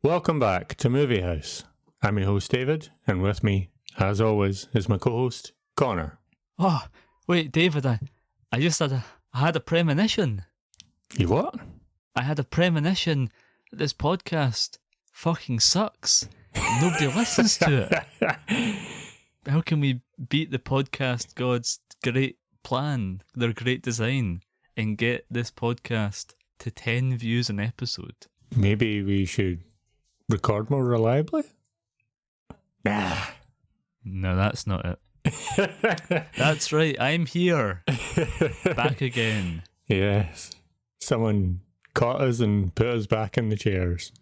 Welcome back to Movie House. I'm your host David, and with me, as always, is my co-host Connor. Oh, wait, David, I had a premonition. You what? I had a premonition that this podcast fucking sucks. Nobody listens to it. How can we beat the podcast gods' great plan, their great design, and get this podcast to 10 views an episode? Maybe we should record more reliably? Nah. No, that's not it. That's right, I'm here. Back again. Yes. Someone caught us and put us back in the chairs.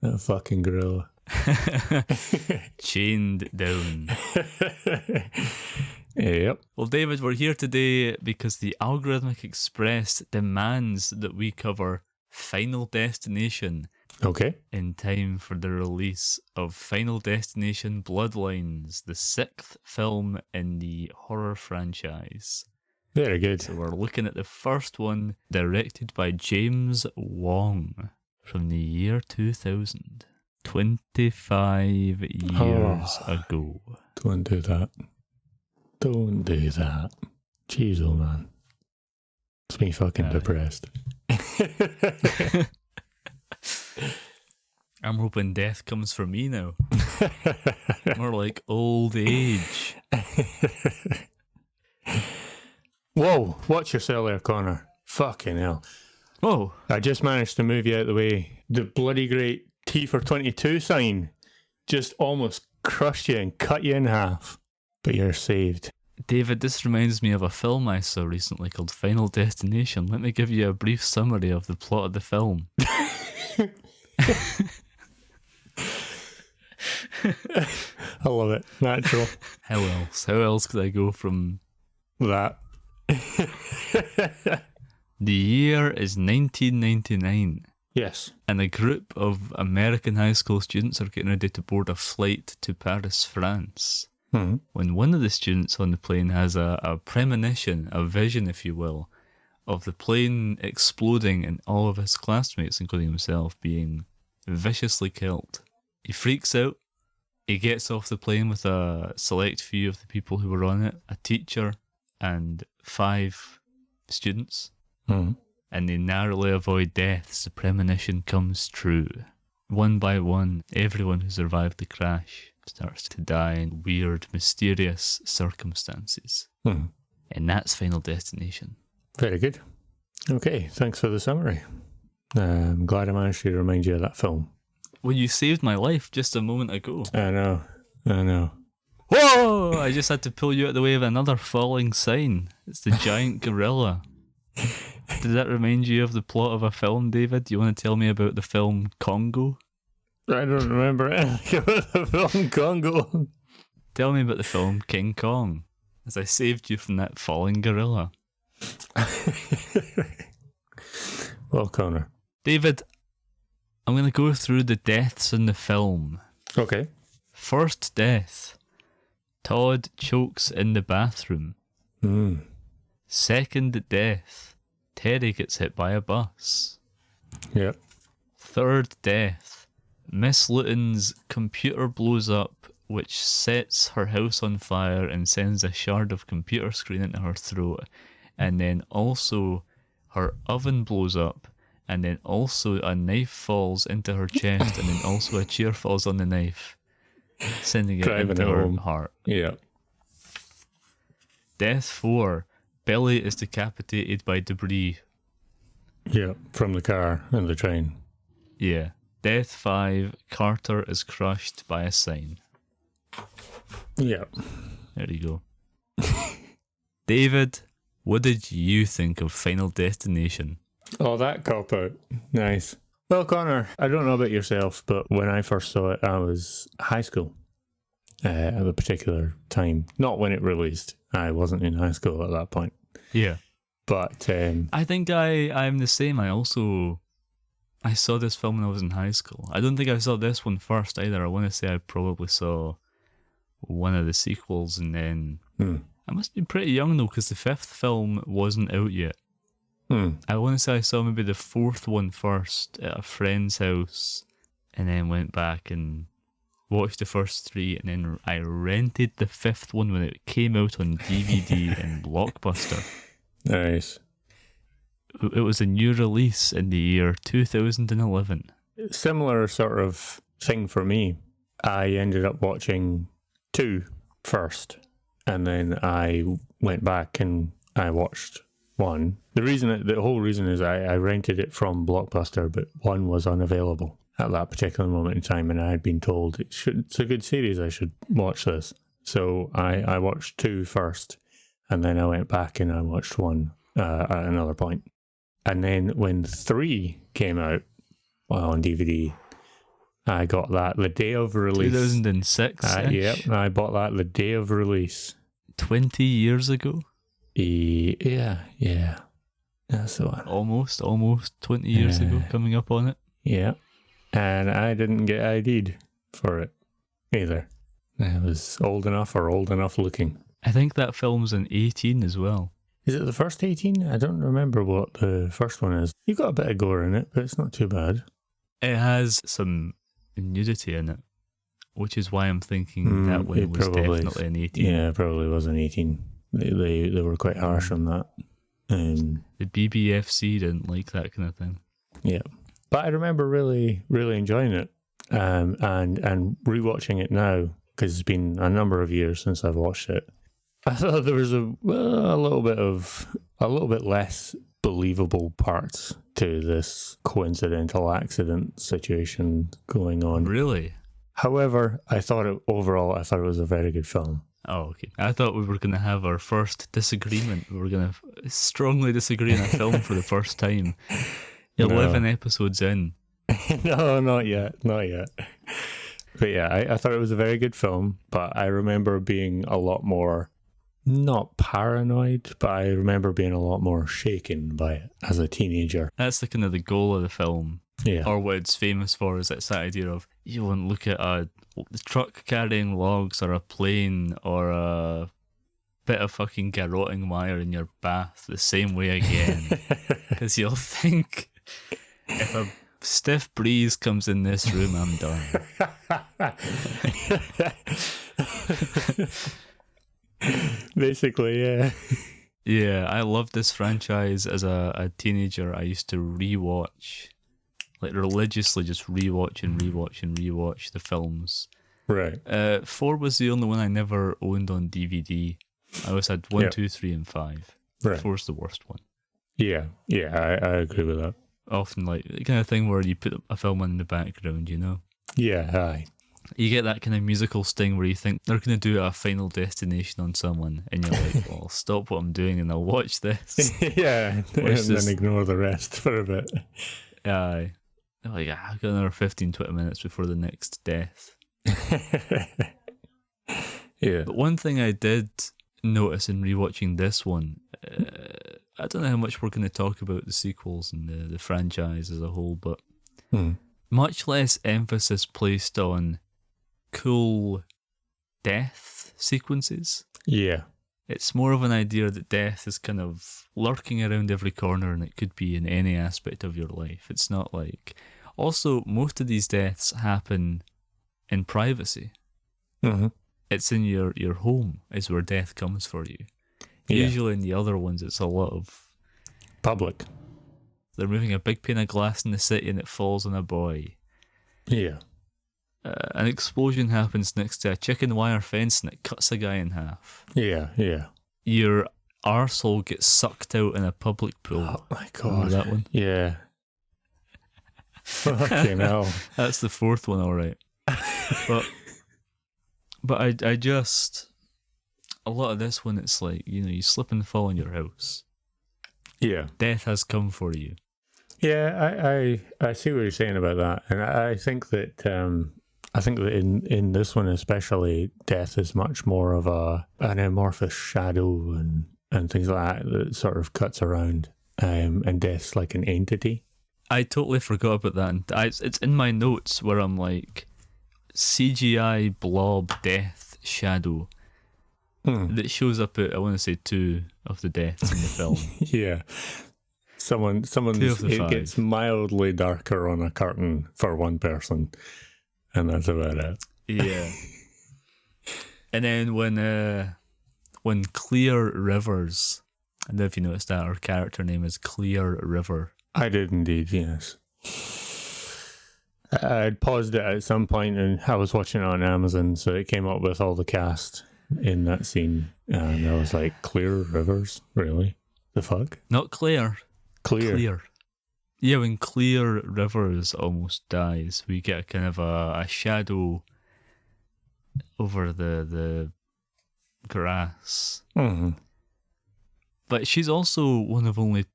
That fucking gorilla. Chained down. Yep. Well, David, we're here today because the Algorithmic Express demands that we cover Final Destination. Okay. In time for the release of Final Destination Bloodlines, the 6th film in the horror franchise. Very good. So we're looking at the first one, directed by James Wong, from the year 2000. 25 years ago. Don't do that. Don't do that. Jeez, old man. It's me fucking depressed. I'm hoping death comes for me now. More like old age. Whoa, watch yourself there, Connor. Fucking hell. Whoa. I just managed to move you out of the way. The bloody great T for 22 sign just almost crushed you and cut you in half. But you're saved. David, this reminds me of a film I saw recently called Final Destination. Let me give you a brief summary of the plot of the film. I love it. Natural. How else? How else could I go from that? The year is 1999. Yes. And a group of American high school students are getting ready to board a flight to Paris, France. Mm-hmm. When one of the students on the plane has a premonition, a vision, if you will, of the plane exploding and all of his classmates, including himself, being viciously killed. He freaks out. He gets off the plane with a select few of the people who were on it, a teacher and 5 students. Mm-hmm. And they narrowly avoid death as the premonition comes true. One by one, everyone who survived the crash starts to die in weird, mysterious circumstances. Mm-hmm. And that's Final Destination. Very good. Okay, thanks for the summary. I'm glad I managed to remind you of that film. Well, you saved my life just a moment ago. I know. Whoa! I just had to pull you out of the way of another falling sign. It's the giant gorilla. Did that remind you of the plot of a film, David? Do you want to tell me about the film Congo? I don't remember anything about the film Congo. Tell me about the film King Kong, as I saved you from that falling gorilla. Well, Connor. David, I'm going to go through the deaths in the film. Okay. First death. Todd chokes in the bathroom. Second death. Terry gets hit by a bus. Yep. Third death. Miss Luton's computer blows up, which sets her house on fire and sends a shard of computer screen into her throat. And then also her oven blows up, and then also a knife falls into her chest, and then also a chair falls on the knife, sending it Driving into it her home. heart. Yeah. Death 4. Billy is decapitated by debris. Yeah, from the car and the train. Yeah. Death 5. Carter is crushed by a sign. Yeah. There you go. David, what did you think of Final Destination? Oh, that cop-out. Nice. Well, Connor, I don't know about yourself, but when I first saw it, I was high school at a particular time. Not when it released. I wasn't in high school at that point. Yeah. But I think I'm the same. I saw this film when I was in high school. I don't think I saw this one first either. I want to say I probably saw one of the sequels, and then I must be pretty young though, because the 5th film wasn't out yet. I want to say I saw maybe the 4th one first at a friend's house and then went back and watched the first 3, and then I rented the 5th one when it came out on DVD in Blockbuster. Nice. It was a new release in the year 2011. Similar sort of thing for me. I ended up watching 2 first, and then I went back and I watched 1. The whole reason is I rented it from Blockbuster, but 1 was unavailable at that particular moment in time, and I had been told it's a good series, I should watch this. So I watched 2 first, and then I went back and I watched 1 at another point. And then when 3 came out on DVD, I got that the day of release. 2006? Yep, I bought that the day of release. 20 years ago? Yeah. That's the one. Almost 20 years ago, coming up on it. Yeah. And I didn't get ID'd for it either. I was old enough looking. I think that film's an 18 as well. Is it the first 18? I don't remember what the first one is. You've got a bit of gore in it, but it's not too bad. It has some nudity in it, which is why I'm thinking that one was definitely an 18. Yeah, it probably was an 18. They were quite harsh on that. The BBFC didn't like that kind of thing. Yeah. But I remember really, really enjoying it, and rewatching it now, because it's been a number of years since I've watched it. I thought there was a little bit less believable parts to this coincidental accident situation going on. Really? However, I thought it was a very good film. Oh, okay. I thought we were going to have our first disagreement. We were going to strongly disagree on a film for the first time. 11 episodes in. No, not yet. But yeah, I thought it was a very good film, but I remember being a lot more, not paranoid, but I remember being a lot more shaken by it as a teenager. That's the kind of the goal of the film. Yeah. Or what it's famous for is it's that idea of you won't look at a truck carrying logs or a plane or a bit of fucking garroting wire in your bath the same way again. Because you'll think, if a stiff breeze comes in this room, I'm done. Basically, yeah. Yeah, I loved this franchise as a teenager. I used to rewatch, like religiously just rewatch the films. Right. 4 was the only one I never owned on DVD. I always had 1, 2, 3, and 5. Right. 4's the worst one. Yeah, I agree with that. Often like the kind of thing where you put a film in the background, you know? Yeah, aye. You get that kind of musical sting where you think they're going to do a Final Destination on someone, and you're like, well, I'll stop what I'm doing and I'll watch this. Yeah, and then ignore the rest for a bit. Aye. Like, I've got another 15-20 minutes before the next death. Yeah. But one thing I did notice in rewatching this one, I don't know how much we're going to talk about the sequels and the franchise as a whole, but much less emphasis placed on cool death sequences. Yeah. It's more of an idea that death is kind of lurking around every corner and it could be in any aspect of your life. It's not like... Also, most of these deaths happen in privacy. Mm-hmm. It's in your home is where death comes for you. Yeah. Usually in the other ones, it's a lot of... Public. They're moving a big pane of glass in the city and it falls on a boy. Yeah. An explosion happens next to a chicken wire fence and it cuts a guy in half. Yeah. Your arsehole gets sucked out in a public pool. Oh my God. Remember that one? Yeah. Fucking hell. That's the 4th one, alright. But I just... A lot of this one, it's like, you know, you slip and fall in your house. Yeah. Death has come for you. Yeah, I see what you're saying about that, and I think that in this one especially, death is much more of an amorphous shadow and things like that sort of cuts around, and death's like an entity. I totally forgot about that. And it's in my notes where I'm like, CGI blob death shadow that shows up at, I want to say, 2 of the deaths in the film. Yeah. Someone's it 5. gets mildly darker on a curtain for one person, and that's about it. Yeah. And then when Clear Rivers, I don't know if you noticed that her character name is Clear River. I did indeed, yes. I'd paused it at some point and I was watching it on Amazon, so it came up with all the cast in that scene, and I was like, Clear Rivers? Really? The fuck? Not Claire. Clear. Yeah, when Clear Rivers almost dies, we get a kind of a shadow over the grass. Mm-hmm. But she's also one of only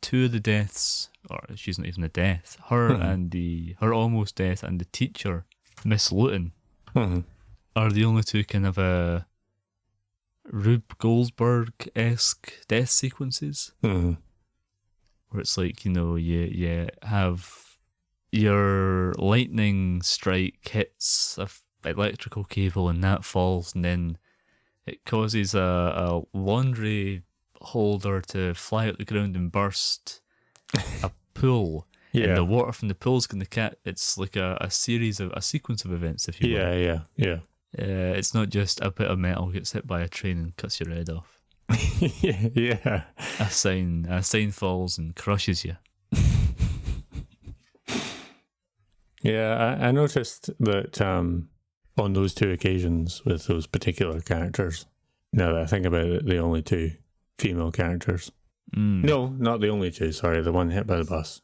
2 of the deaths, or she's not even a death. Her and her almost death and the teacher, Miss Luton, are the only 2 kind of Rube Goldberg-esque death sequences. Where it's like, you have your lightning strike hits a electrical cable and that falls, and then it causes a laundry holder to fly out the ground and burst a pool. Yeah. And the water from the pool is going to it's like a sequence of events, if you will. Yeah. It's not just a bit of metal gets hit by a train and cuts your head off. Yeah. A sign falls and crushes you. Yeah, I noticed that on those 2 occasions with those particular characters, now that I think about it, the only 2 female characters. No, not the only 2, sorry, the one hit by the bus.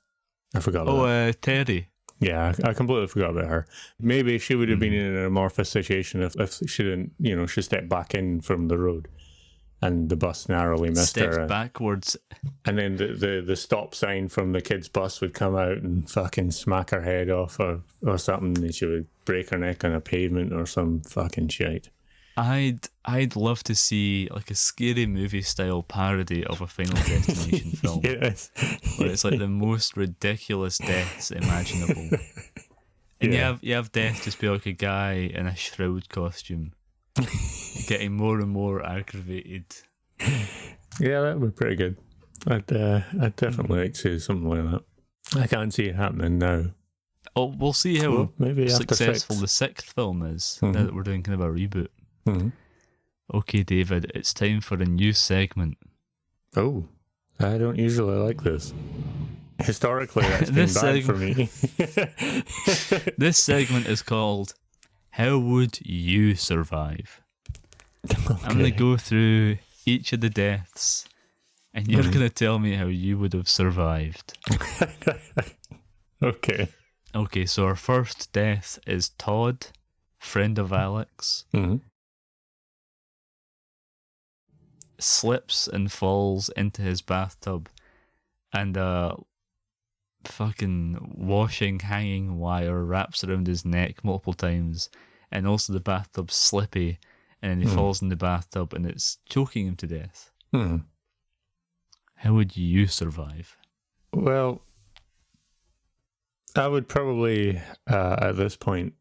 I forgot about that. Terry. Yeah, I completely forgot about her. Maybe she would have been in an amorphous situation if she didn't, she stepped back in from the road and the bus narrowly missed her. Steps backwards. And then the stop sign from the kid's bus would come out and fucking smack her head off or something, and she would break her neck on a pavement or some fucking shite. I'd love to see like a scary movie style parody of a Final Destination film. Yes. Where it's like the most ridiculous deaths imaginable. And you have death just be like a guy in a shroud costume getting more and more aggravated. Yeah, that would be pretty good. I'd definitely like to see something like that. I can't see it happening now. Oh, we'll see how maybe successful the 6th film is now that we're doing kind of a reboot. Okay, David, it's time for a new segment. Oh, I don't usually like this. Historically, that's been bad for me. This segment is called How Would You Survive? Okay. I'm going to go through each of the deaths, and you're going to tell me how you would have survived. Okay. Okay, so our first death is Todd, friend of Alex. Slips and falls into his bathtub, and a fucking washing hanging wire wraps around his neck multiple times, and also the bathtub's slippy, and then he falls in the bathtub and it's choking him to death. How would you survive? Well, I would probably at this point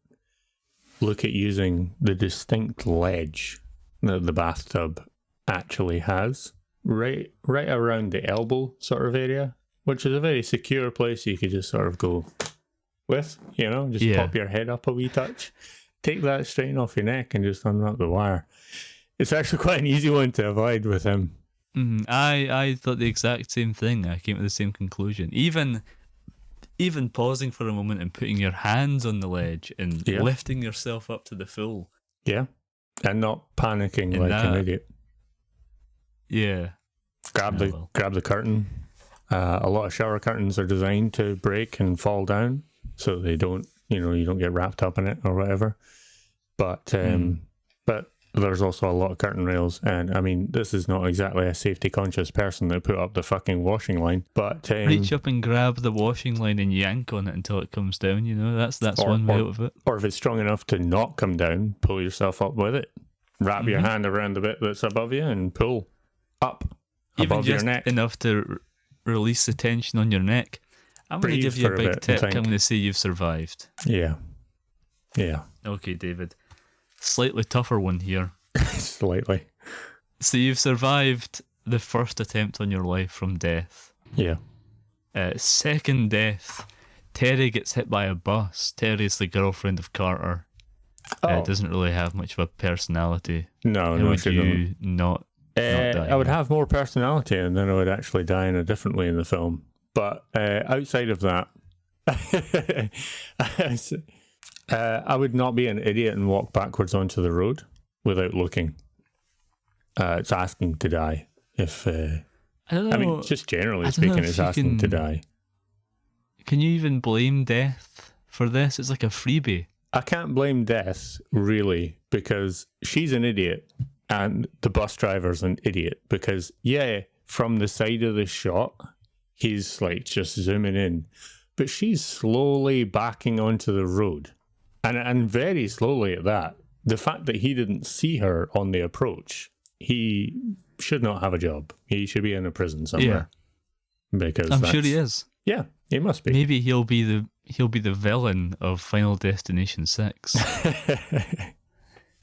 look at using the distinct ledge that the bathtub actually has right around the elbow sort of area, which is a very secure place you could just sort of go with, just pop your head up a wee touch, take that strain off your neck and just unwrap the wire. It's actually quite an easy one to avoid with him. I thought the exact same thing. I came to the same conclusion. Even pausing for a moment and putting your hands on the ledge and lifting yourself up to the full. Yeah. And not panicking like an idiot. Yeah. Grab the curtain. A lot of shower curtains are designed to break and fall down, so they don't, you don't get wrapped up in it or whatever. But there's also a lot of curtain rails, and I mean, this is not exactly a safety conscious person that put up the fucking washing line. But reach up and grab the washing line and yank on it until it comes down. That's one way out of it. Or if it's strong enough to not come down, pull yourself up with it. Wrap your hand around the bit that's above you and pull up above your neck. Enough to release the tension on your neck. I'm going to give you a big tip. I'm going to say you've survived. Yeah. Okay, David. Slightly tougher one here. Slightly. So you've survived the first attempt on your life from death. Yeah. Second death. Terry gets hit by a bus. Terry's the girlfriend of Carter. Doesn't really have much of a personality. No, How no, would she you doesn't. not die? I would have more personality, and then I would actually die in a different way in the film. But outside of that, I would not be an idiot and walk backwards onto the road without looking. It's asking to die. If I don't know. I mean, just generally speaking, it's asking to die. Can you even blame death for this? It's like a freebie. I can't blame Death, really, because she's an idiot and the bus driver's an idiot. Because, yeah, from the side of the shot, he's like just zooming in, but she's slowly backing onto the road, and very slowly at that. The fact that he didn't see her on the approach, he should not have a job. He should be in a prison somewhere. Yeah. Because I'm sure he is. Yeah, he must be. Maybe he'll be the villain of Final Destination 6.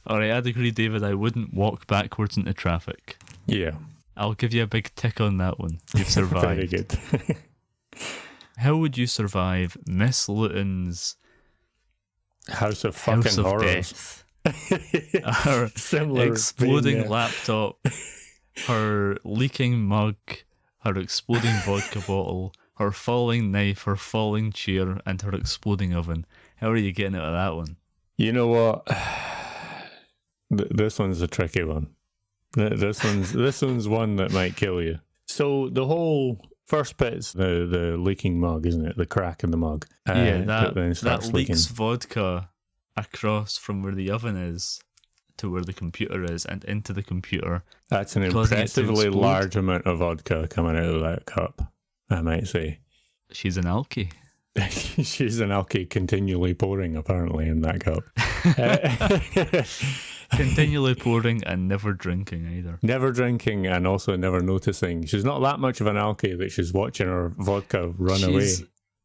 All right, I'd agree, David. I wouldn't walk backwards into traffic. Yeah. I'll give you a big tick on that one. You've survived. Very good. How would you survive Miss Luton's House of fucking horrors? Her exploding laptop, her leaking mug, her exploding vodka bottle, her falling knife, her falling chair, and her exploding oven. How are you getting out of that one? You know what? This one's a tricky one. This one's one that might kill you. So the whole first bit's the leaking mug, isn't it? The crack in the mug. That leaks leaking vodka across from where the oven is to where the computer is and into the computer. That's an impressively large amount of vodka coming out of that cup, I might say. She's an alkie. She's an alkie continually pouring, apparently, in that cup. Continually pouring and never drinking either. Never drinking and also never noticing. She's not that much of an alkie that she's watching her vodka run away.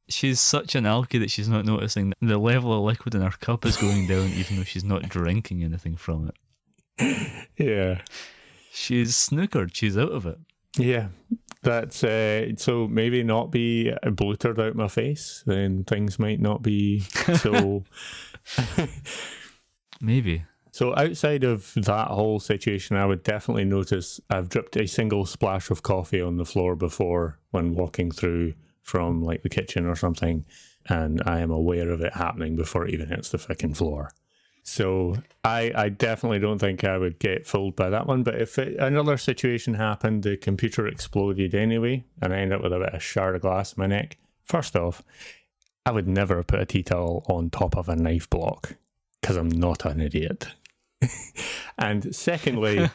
She's such an alkie that she's not noticing the level of liquid in her cup is going down even though she's not drinking anything from it. Yeah. She's snookered. She's out of it. Yeah. That's so maybe not be bloated out my face, then things might not be so... Maybe. So outside of that whole situation, I would definitely notice I've dripped a single splash of coffee on the floor before when walking through from like the kitchen or something, and I am aware of it happening before it even hits the fucking floor. So I definitely don't think I would get fooled by that one, but if another situation happened, the computer exploded anyway, and I end up with a bit of shard of glass in my neck, first off, I would never put a tea towel on top of a knife block, because I'm not an idiot. And secondly,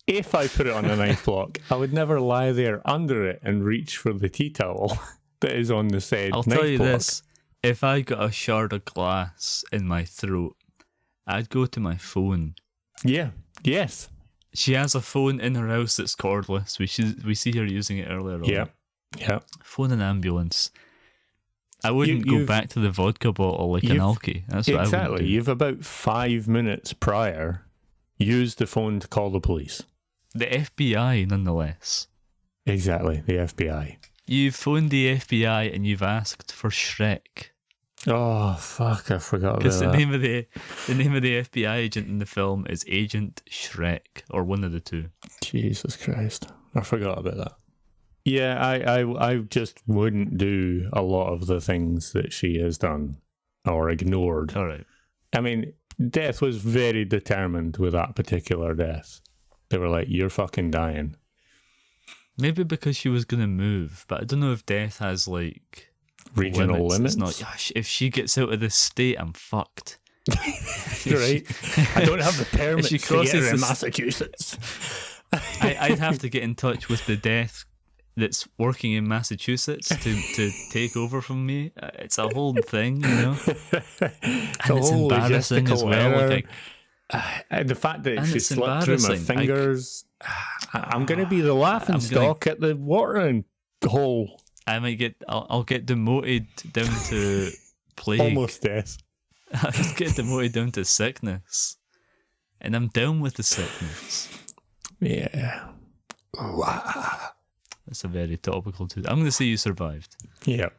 if I put it on a knife block, I would never lie there under it and reach for the tea towel that is on the said I'll knife tell you block. this, if I got a shard of glass in my throat, I'd go to my phone. Yeah, yes. She has a phone in her house that's cordless. We see her using it earlier on. Yeah. Phone and ambulance. I wouldn't go back to the vodka bottle like an alkie. That's what I would do. You've about 5 minutes prior used the phone to call the police. The FBI, nonetheless. Exactly, the FBI. You've phoned the FBI and you've asked for Shrek. Oh fuck! I forgot about that. Because the name of the FBI agent in the film is Agent Shrek, or one of the two. Jesus Christ! I forgot about that. Yeah, I just wouldn't do a lot of the things that she has done or ignored. All right. I mean, Death was very determined with that particular death. They were like, "You're fucking dying." Maybe because she was going to move, but I don't know if Death has like regional limits. It's not, if she gets out of this state, I'm fucked. Right? I don't have the permit to get her in Massachusetts. I'd have to get in touch with the Death that's working in Massachusetts to take over from me. It's a whole thing, you know. And it's embarrassing as well. Like, and the fact that she slipped through my fingers, I'm going to be the laughing stock at the watering hole. I'll get demoted down to plague. Almost death. I'll get demoted down to sickness, and I'm down with the sickness. Yeah. That's a very topical too. I'm going to say you survived. Yep.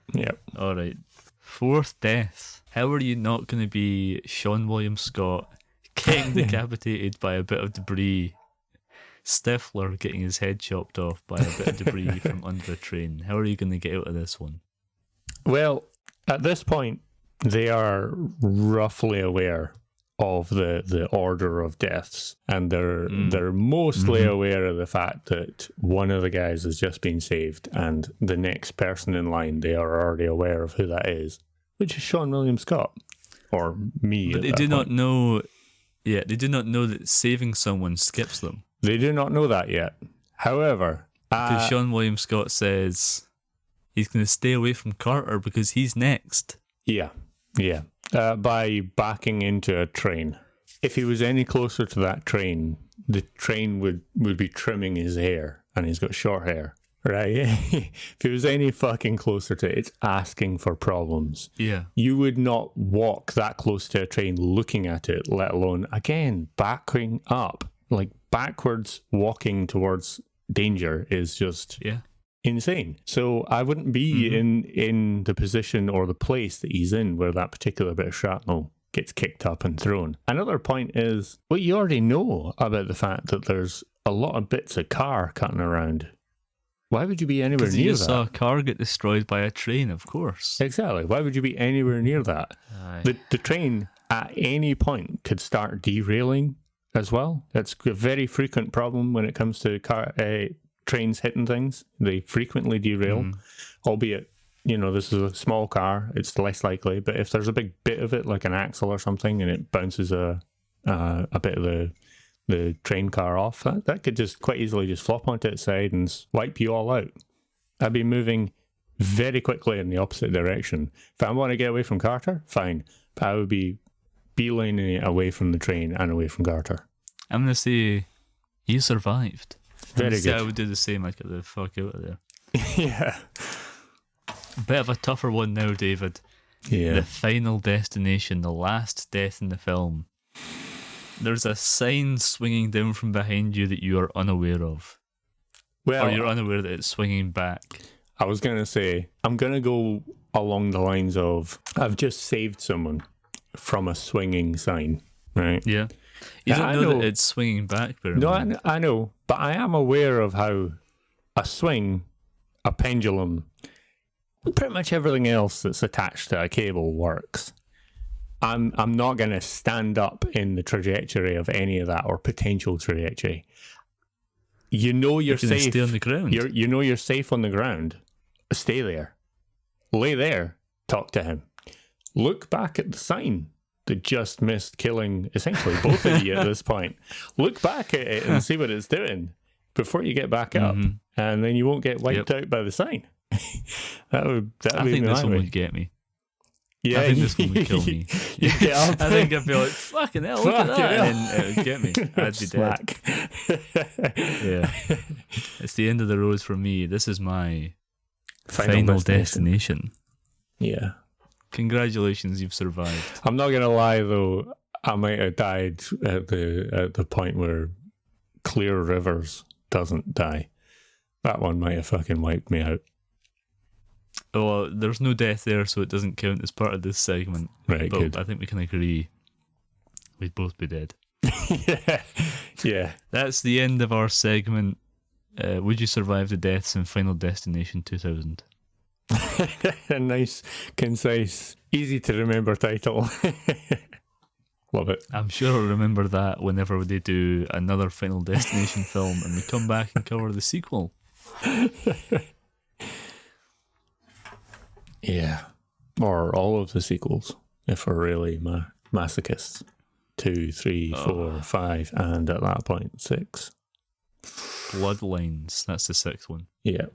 All right. Fourth death. How are you not going to be Sean William Scott getting decapitated by a bit of debris? Stifler getting his head chopped off by a bit of debris from under a train. How are you going to get out of this one? Well, at this point, they are roughly aware of the order of deaths, and they're mostly aware of the fact that one of the guys has just been saved, and the next person in line, they are already aware of who that is, which is Sean William Scott, or me. But they do not know. Yeah, they do not know that saving someone skips them. They do not know that yet. However, because Sean William Scott says he's going to stay away from Carter because he's next. Yeah. By backing into a train. If he was any closer to that train, the train would be trimming his hair, and he's got short hair, right? If he was any fucking closer to it, it's asking for problems. Yeah. You would not walk that close to a train looking at it, let alone, again, backing up. Like, backwards walking towards danger is just insane. So I wouldn't be in the position or the place that he's in where that particular bit of shrapnel gets kicked up and thrown. Another point is, well, you already know about the fact that there's a lot of bits of car cutting around. Why would you be anywhere near you that? saw a car get destroyed by a train, of course. Exactly. Why would you be anywhere near that? Aye. The train at any point could start derailing as well. That's a very frequent problem when it comes to trains hitting things. They frequently derail, albeit, this is a small car, it's less likely, but if there's a big bit of it, like an axle or something, and it bounces a bit of the train car off, that could just quite easily just flop onto its side and wipe you all out. I'd be moving very quickly in the opposite direction. If I want to get away from Carter, fine, but I would be beelining it away from the train and away from Carter. I'm going to say you survived. Very good. I would do the same. I'd get the fuck out of there. Yeah. A bit of a tougher one now, David. Yeah. The final destination, the last death in the film. There's a sign swinging down from behind you that you are unaware of. Well, or you're unaware that it's swinging back. I was going to say, I'm going to go along the lines of, I've just saved someone from a swinging sign, right? Yeah. You don't know that it's swinging back very much. No, I know, but I am aware of how a swing, a pendulum, pretty much everything else that's attached to a cable works. I'm not going to stand up in the trajectory of any of that, or potential trajectory. You're safe. Stay on the ground. You're safe on the ground. Stay there. Lay there. Talk to him. Look back at the sign that just missed killing essentially both of you at this point. Look back at it and see what it's doing before you get back up, and then you won't get wiped out by the sign. I think this one would get me. Yeah, I think this one would kill me. I think I'd be like, fucking hell, look at that. And then it would get me. I'd be dead. Yeah. It's the end of the road for me. This is my final destination. Yeah. Congratulations, you've survived. I'm not gonna lie though, I might have died at the point where Clear Rivers doesn't die. That one might have fucking wiped me out. Oh, there's no death there, so it doesn't count as part of this segment. Right, but good. I think we can agree we'd both be dead. Yeah. That's the end of our segment. Would you survive the deaths in Final Destination 2000? A nice, concise, easy to remember title. Love it. I'm sure I'll remember that whenever they do another Final Destination film and we come back and cover the sequel. Yeah. Or all of the sequels, if we're really masochists. 2, 3, 4, 5, and at that point, 6. Bloodlines. That's the 6th one. Yeah.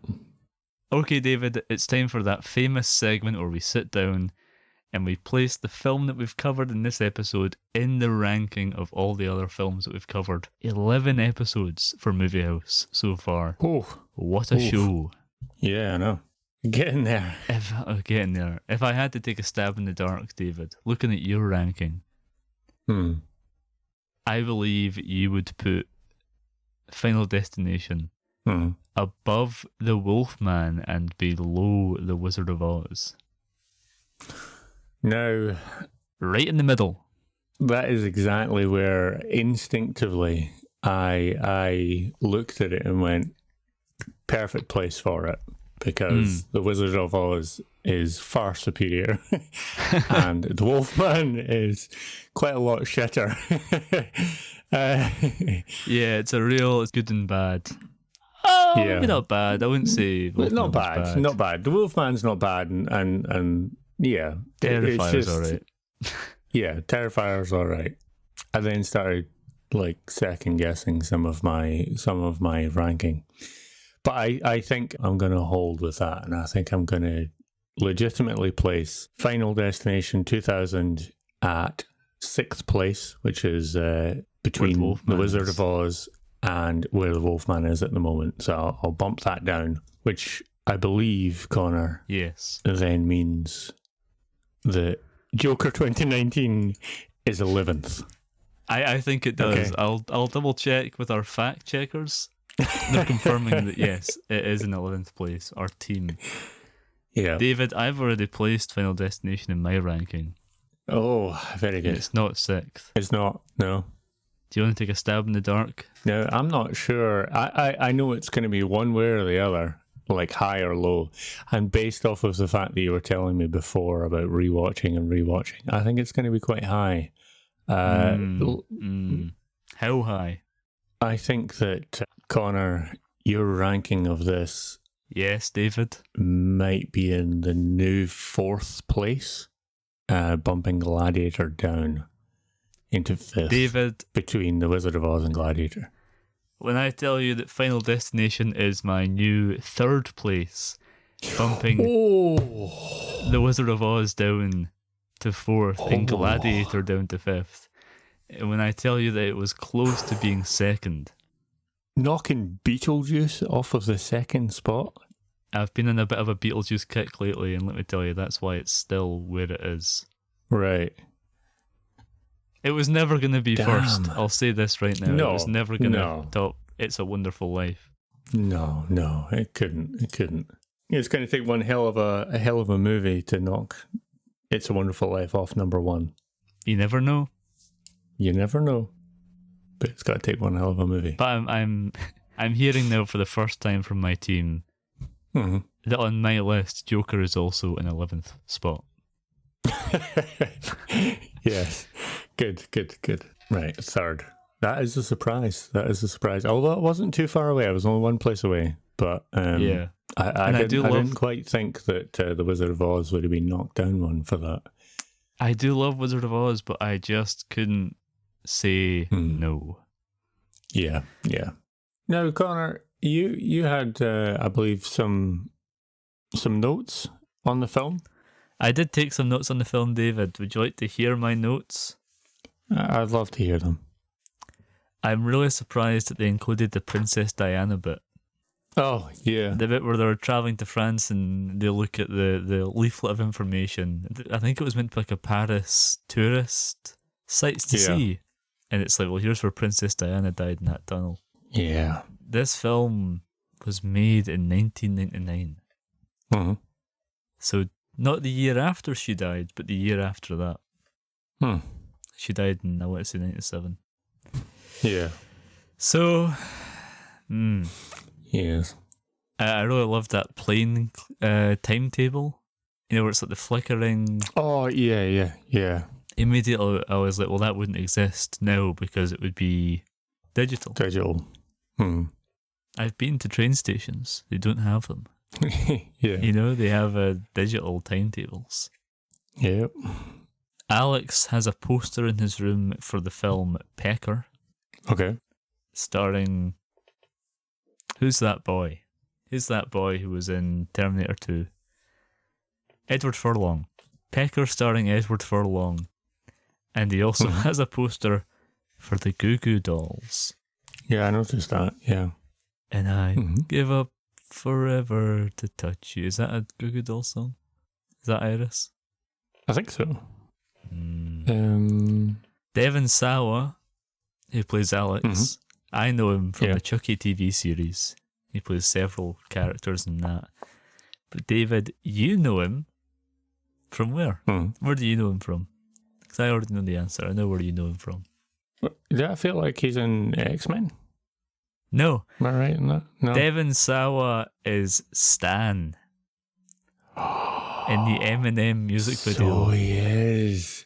Okay, David, it's time for that famous segment where we sit down and we place the film that we've covered in this episode in the ranking of all the other films that we've covered. 11 episodes for Movie House so far. Oh, what a show. Yeah, I know. Getting there. Getting there. If I had to take a stab in the dark, David, looking at your ranking, I believe you would put Final Destination above the Wolfman and below the Wizard of Oz? Now, Right in the middle. that is exactly where instinctively I looked at it and went, perfect place for it, because the Wizard of Oz is far superior and the Wolfman is quite a lot shitter. Yeah, it's good and bad. Oh, Yeah. maybe not bad. I wouldn't say Wolfman not was bad, not bad. The Wolfman's not bad, and yeah, Terrifier's alright. Yeah, Terrifier's alright. I then started like second guessing some of my ranking, but I think I'm going to hold with that, and I think I'm going to legitimately place Final Destination 2000 at 6th place, which is between the Wizard of Oz and where the Wolfman is at the moment. So I'll bump that down, which I believe, Connor, Yes, then means that Joker 2019 is 11th. I think it does. Okay. I'll double check with our fact checkers. They're confirming that yes, it is in 11th place. Our team. Yeah. David, I've already placed Final Destination in my ranking. Oh, very good. It's not 6th. It's not, no. Do you want to take a stab in the dark? No, I'm not sure. I know it's going to be one way or the other, like high or low. And based off of the fact that you were telling me before about rewatching, I think it's going to be quite high. How high? I think that, Connor, your ranking of this Yes, David. might be in the new 4th place, bumping Gladiator down into 5th. David, Between The Wizard of Oz and Gladiator. when I tell you that Final Destination is my new 3rd place, bumping The Wizard of Oz down to 4th and Gladiator down to 5th, and when I tell you that it was close to being 2nd, Knocking Beetlejuice off of the 2nd spot? I've been in a bit of a Beetlejuice kick lately, and let me tell you, that's why it's still where it is. Right. It was never going to be first. I'll say this right now. No, It was never going to no. top It's a Wonderful Life. No, it couldn't. It's going to take one hell of a movie to knock It's a Wonderful Life off number 1. You never know. You never know, but it's got to take one hell of a movie. But I'm hearing now for the first time from my team that on my list, Joker is also in 11th spot. Yes, good. Right, 3rd. That is a surprise. Although it wasn't too far away. I was only one place away. But Yeah. I didn't quite think that The Wizard of Oz would have been knocked down one for that. I do love Wizard of Oz, but I just couldn't say no. Yeah. Now, Connor, you had, I believe, some notes on the film. I did take some notes on the film, David. Would you like to hear my notes? I'd love to hear them. I'm really surprised that they included the Princess Diana bit. Oh, yeah. The bit where they're travelling to France and they look at the leaflet of information. I think it was meant to be like a Paris tourist sites to see. And it's like, well, here's where Princess Diana died in that tunnel. Yeah. This film was made in 1999. Mm-hmm. So not the year after she died, but the year after that. She died in, I want to say, 97. Yeah. So, Yes. I really loved that plane timetable. You know, where it's like the flickering. Oh, yeah. Immediately, I was like, well, that wouldn't exist now because it would be digital. I've been to train stations. They don't have them. Yeah. You know, they have digital timetables. Yep. Alex has a poster in his room for the film Pecker. Okay. Starring... Who's that boy? Who's that boy who was in Terminator 2? Edward Furlong. Pecker starring Edward Furlong. And he also has a poster for the Goo Goo Dolls. Yeah, I noticed that, yeah. And I give up forever to touch you. Is that a Goo Goo Dolls song? Is that Iris? I think so. Devon Sawa, who plays Alex, I know him from the Chucky TV series. He plays several characters in that. But David, you know him from where? Where do you know him from? Because I already know the answer. I know where you know him from. Do I feel like he's in X-Men? No. Am I right in that? No. Devon Sawa is Stan in the Eminem music video. So he is.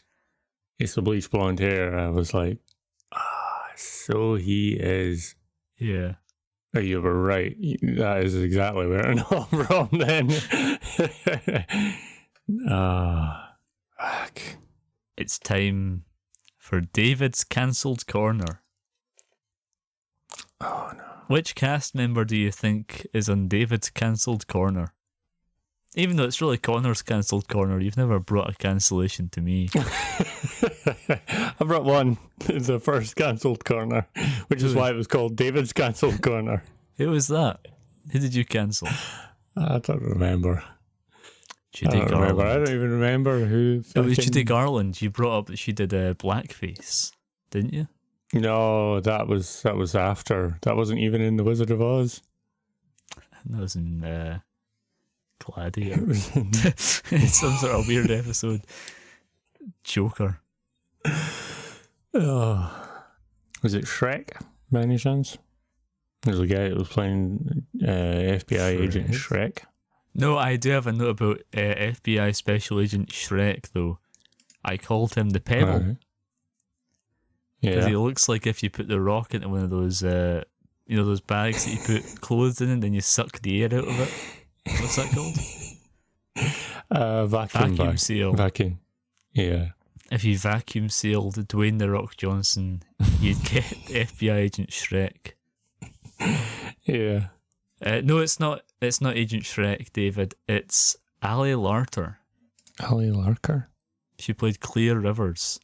It's the bleach blonde hair. I was like, so he is. Yeah. Oh, you were right. That is exactly where I know him from then. Fuck. It's time for David's Cancelled Corner. Oh, no. Which cast member do you think is on David's Cancelled Corner? Even though it's really Connor's Cancelled Corner, you've never brought a cancellation to me. I brought one. It's the first cancelled corner, which is why it was called David's Cancelled Corner. Who was that? Who did you cancel? I don't remember. Judy Garland. I don't even remember who. It was Judy Garland. You brought up that she did blackface, didn't you? No, that was after. That wasn't even in The Wizard of Oz. That was in Gladiator. It's some sort of weird episode. Joker. Oh. Was it Shrek, by any chance? There's a guy that was playing FBI agent Shrek. No, I do have a note about FBI Special Agent Shrek, though. I called him the Pebble. Right. Because Yeah. he looks like if you put the rock into one of those, those bags that you put clothes in and then you suck the air out of it. What's that called? Vacuum seal. Vacuum. Yeah. If you vacuum sealed Dwayne The Rock Johnson, you'd get FBI Agent Shrek. Yeah. No, it's not. It's not Agent Shrek, David. It's Ali Larter. Ali Larker? She played Clear Rivers.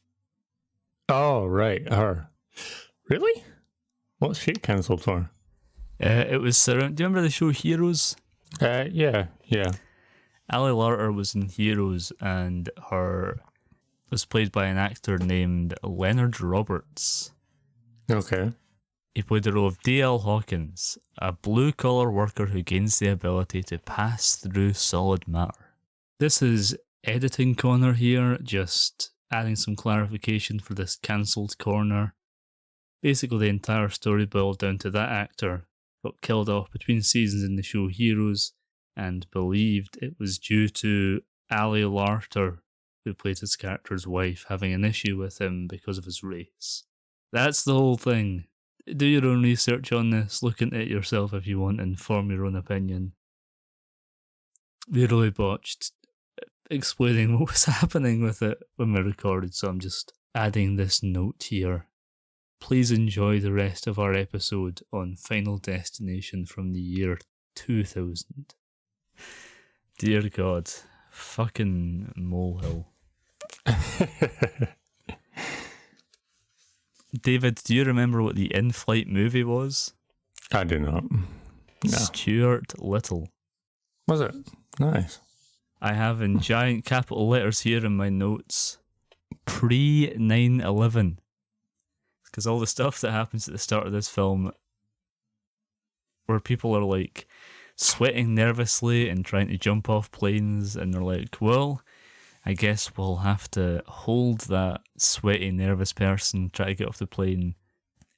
Oh, right. Her. Really? What's she cancelled for? It was around. Do you remember the show Heroes? Yeah. Ali Larter was in Heroes, and her was played by an actor named Leonard Roberts. Okay. He played the role of D.L. Hawkins, a blue-collar worker who gains the ability to pass through solid matter. This is editing corner here, just adding some clarification for this cancelled corner. Basically, the entire story boiled down to that actor got killed off between seasons in the show Heroes, and believed it was due to Ali Larter, who played his character's wife, having an issue with him because of his race. That's the whole thing. Do your own research on this, look into it yourself if you want, and form your own opinion. We really botched explaining what was happening with it when we recorded, so I'm just adding this note here. Please enjoy the rest of our episode on Final Destination from the year 2000. Dear God, fucking molehill. David, do you remember what the in-flight movie was? I do not. No. Stuart Little. Was it? Nice. I have in giant capital letters here in my notes, pre-9/11. Because all the stuff that happens at the start of this film, where people are like sweating nervously and trying to jump off planes, and they're like, well, I guess we'll have to hold that sweaty, nervous person, try to get off the plane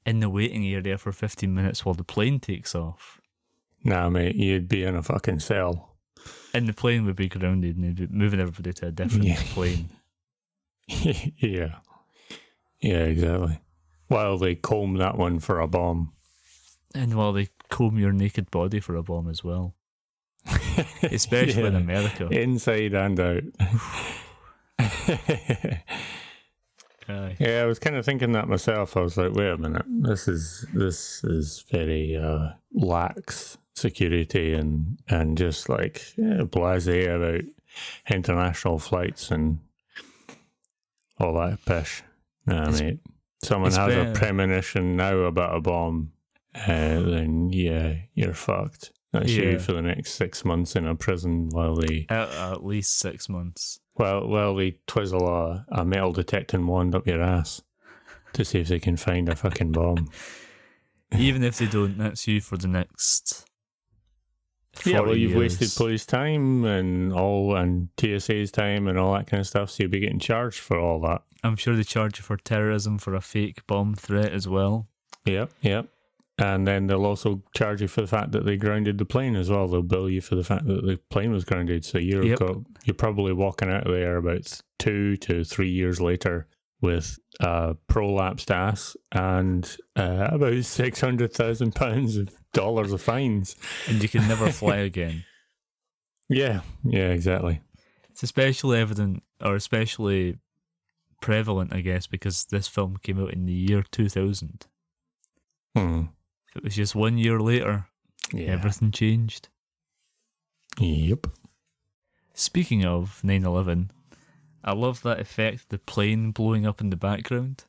in the waiting area for 15 minutes while the plane takes off. Nah, mate, you'd be in a fucking cell. And the plane would be grounded and they'd be moving everybody to a different plane. Yeah. Yeah, exactly. While they comb that one for a bomb. And while they comb your naked body for a bomb as well. Especially in America. Inside and out. Yeah, I was kind of thinking that myself. I was like, wait a minute, this is very lax security and just like blasé about international flights and all that pish. Nah, mate. Someone has a premonition now about a bomb, then yeah, you're fucked. That's you for the next 6 months in a prison while they... At least 6 months. Well, they twizzle a metal detecting wand up your ass to see if they can find a fucking bomb. Even if they don't, that's you for the next Yeah, well, you've years. wasted police time and TSA's time and all that kind of stuff, so you'll be getting charged for all that. I'm sure they charge you for terrorism for a fake bomb threat as well. Yep. And then they'll also charge you for the fact that they grounded the plane as well. They'll bill you for the fact that the plane was grounded. So you're probably walking out of there about 2 to 3 years later with a prolapsed ass and about £600,000 of dollars of fines. And you can never fly again. Yeah, exactly. It's especially prevalent, I guess, because this film came out in the year 2000. If it was just 1 year later, everything changed. Yep. Speaking of 9/11, I love that effect, the plane blowing up in the background.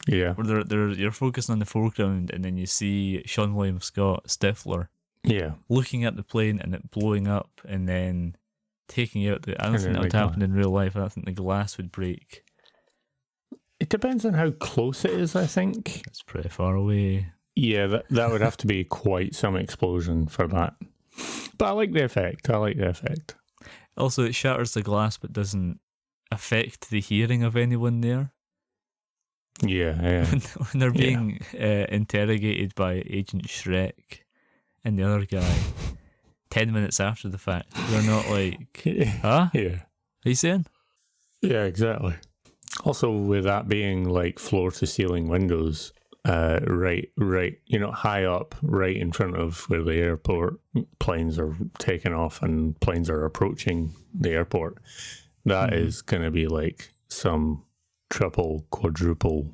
Yeah. Where you're focusing on the foreground and then you see Sean William Scott, Stifler, looking at the plane and it blowing up and then taking out I don't think that would happen in real life. I don't think the glass would break. It depends on how close it is, I think. It's pretty far away. Yeah, that would have to be quite some explosion for that. But I like the effect. Also, it shatters the glass but doesn't affect the hearing of anyone there. Yeah. When they're being interrogated by Agent Shrek and the other guy 10 minutes after the fact, they're not like, huh? Yeah. Are you saying? Yeah, exactly. Also, with that being like floor to ceiling windows, right, high up, right in front of where the airport planes are taking off and planes are approaching the airport, that is going to be like some triple, quadruple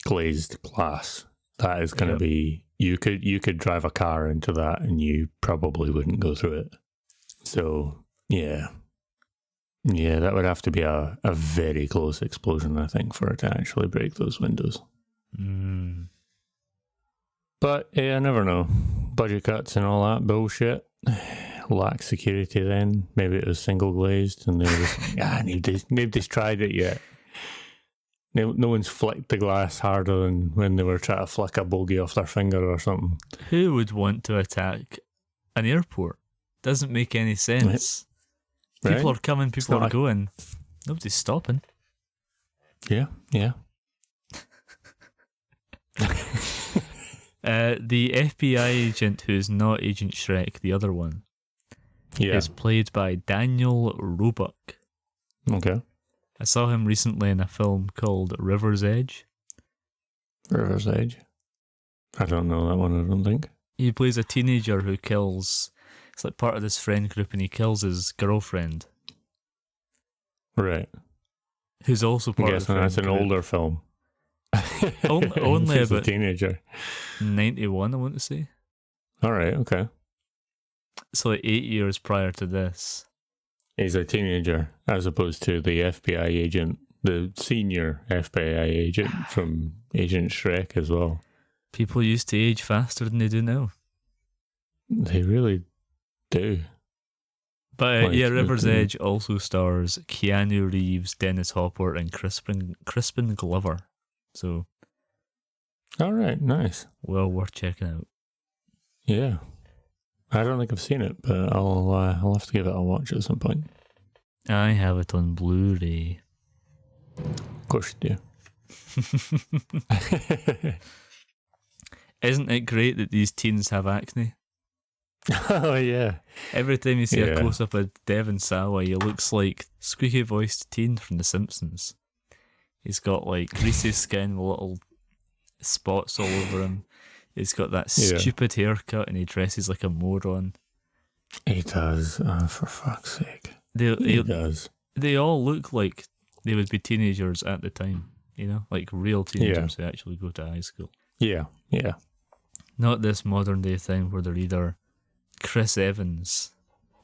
glazed glass. That is going to be, you could drive a car into that and you probably wouldn't go through it. So, yeah, that would have to be a very close explosion, I think, for it to actually break those windows. But I never know. Budget cuts and all that bullshit. Lack security then. Maybe it was single glazed and they were just like, nobody's tried it yet. No one's flicked the glass harder than when they were trying to flick a bogey off their finger or something. Who would want to attack an airport? Doesn't make any sense. Right. People are coming, people are going. Nobody's stopping. Yeah. The FBI agent who's not Agent Shrek, the other one, is played by Daniel Roebuck. Okay. I saw him recently in a film called River's Edge. River's Edge? I don't know that one, I don't think. He plays a teenager who kills... It's like part of this friend group and he kills his girlfriend. Right. Who's also part of the friend that's an group. Older film. Only about a teenager. 91, I want to say. All right, okay. So like 8 years prior to this. He's a teenager, as opposed to the FBI agent, the senior FBI agent from Agent Shrek as well. People used to age faster than they do now. They really do. But River's Edge also stars Keanu Reeves, Dennis Hopper, and Crispin Glover. So, all right, nice. Well worth checking out. Yeah, I don't think I've seen it, but I'll have to give it a watch at some point. I have it on Blu-ray. Of course you do. Isn't it great that these teens have acne? Oh yeah. Every time you see a close-up of Devon Sawa, he looks like squeaky-voiced teen from The Simpsons. He's got like greasy skin with little spots all over him. He's got that stupid haircut and he dresses like a moron. He does, for fuck's sake. He does. They all look like they would be teenagers at the time, like real teenagers who actually go to high school. Yeah. Not this modern day thing where they're either Chris Evans,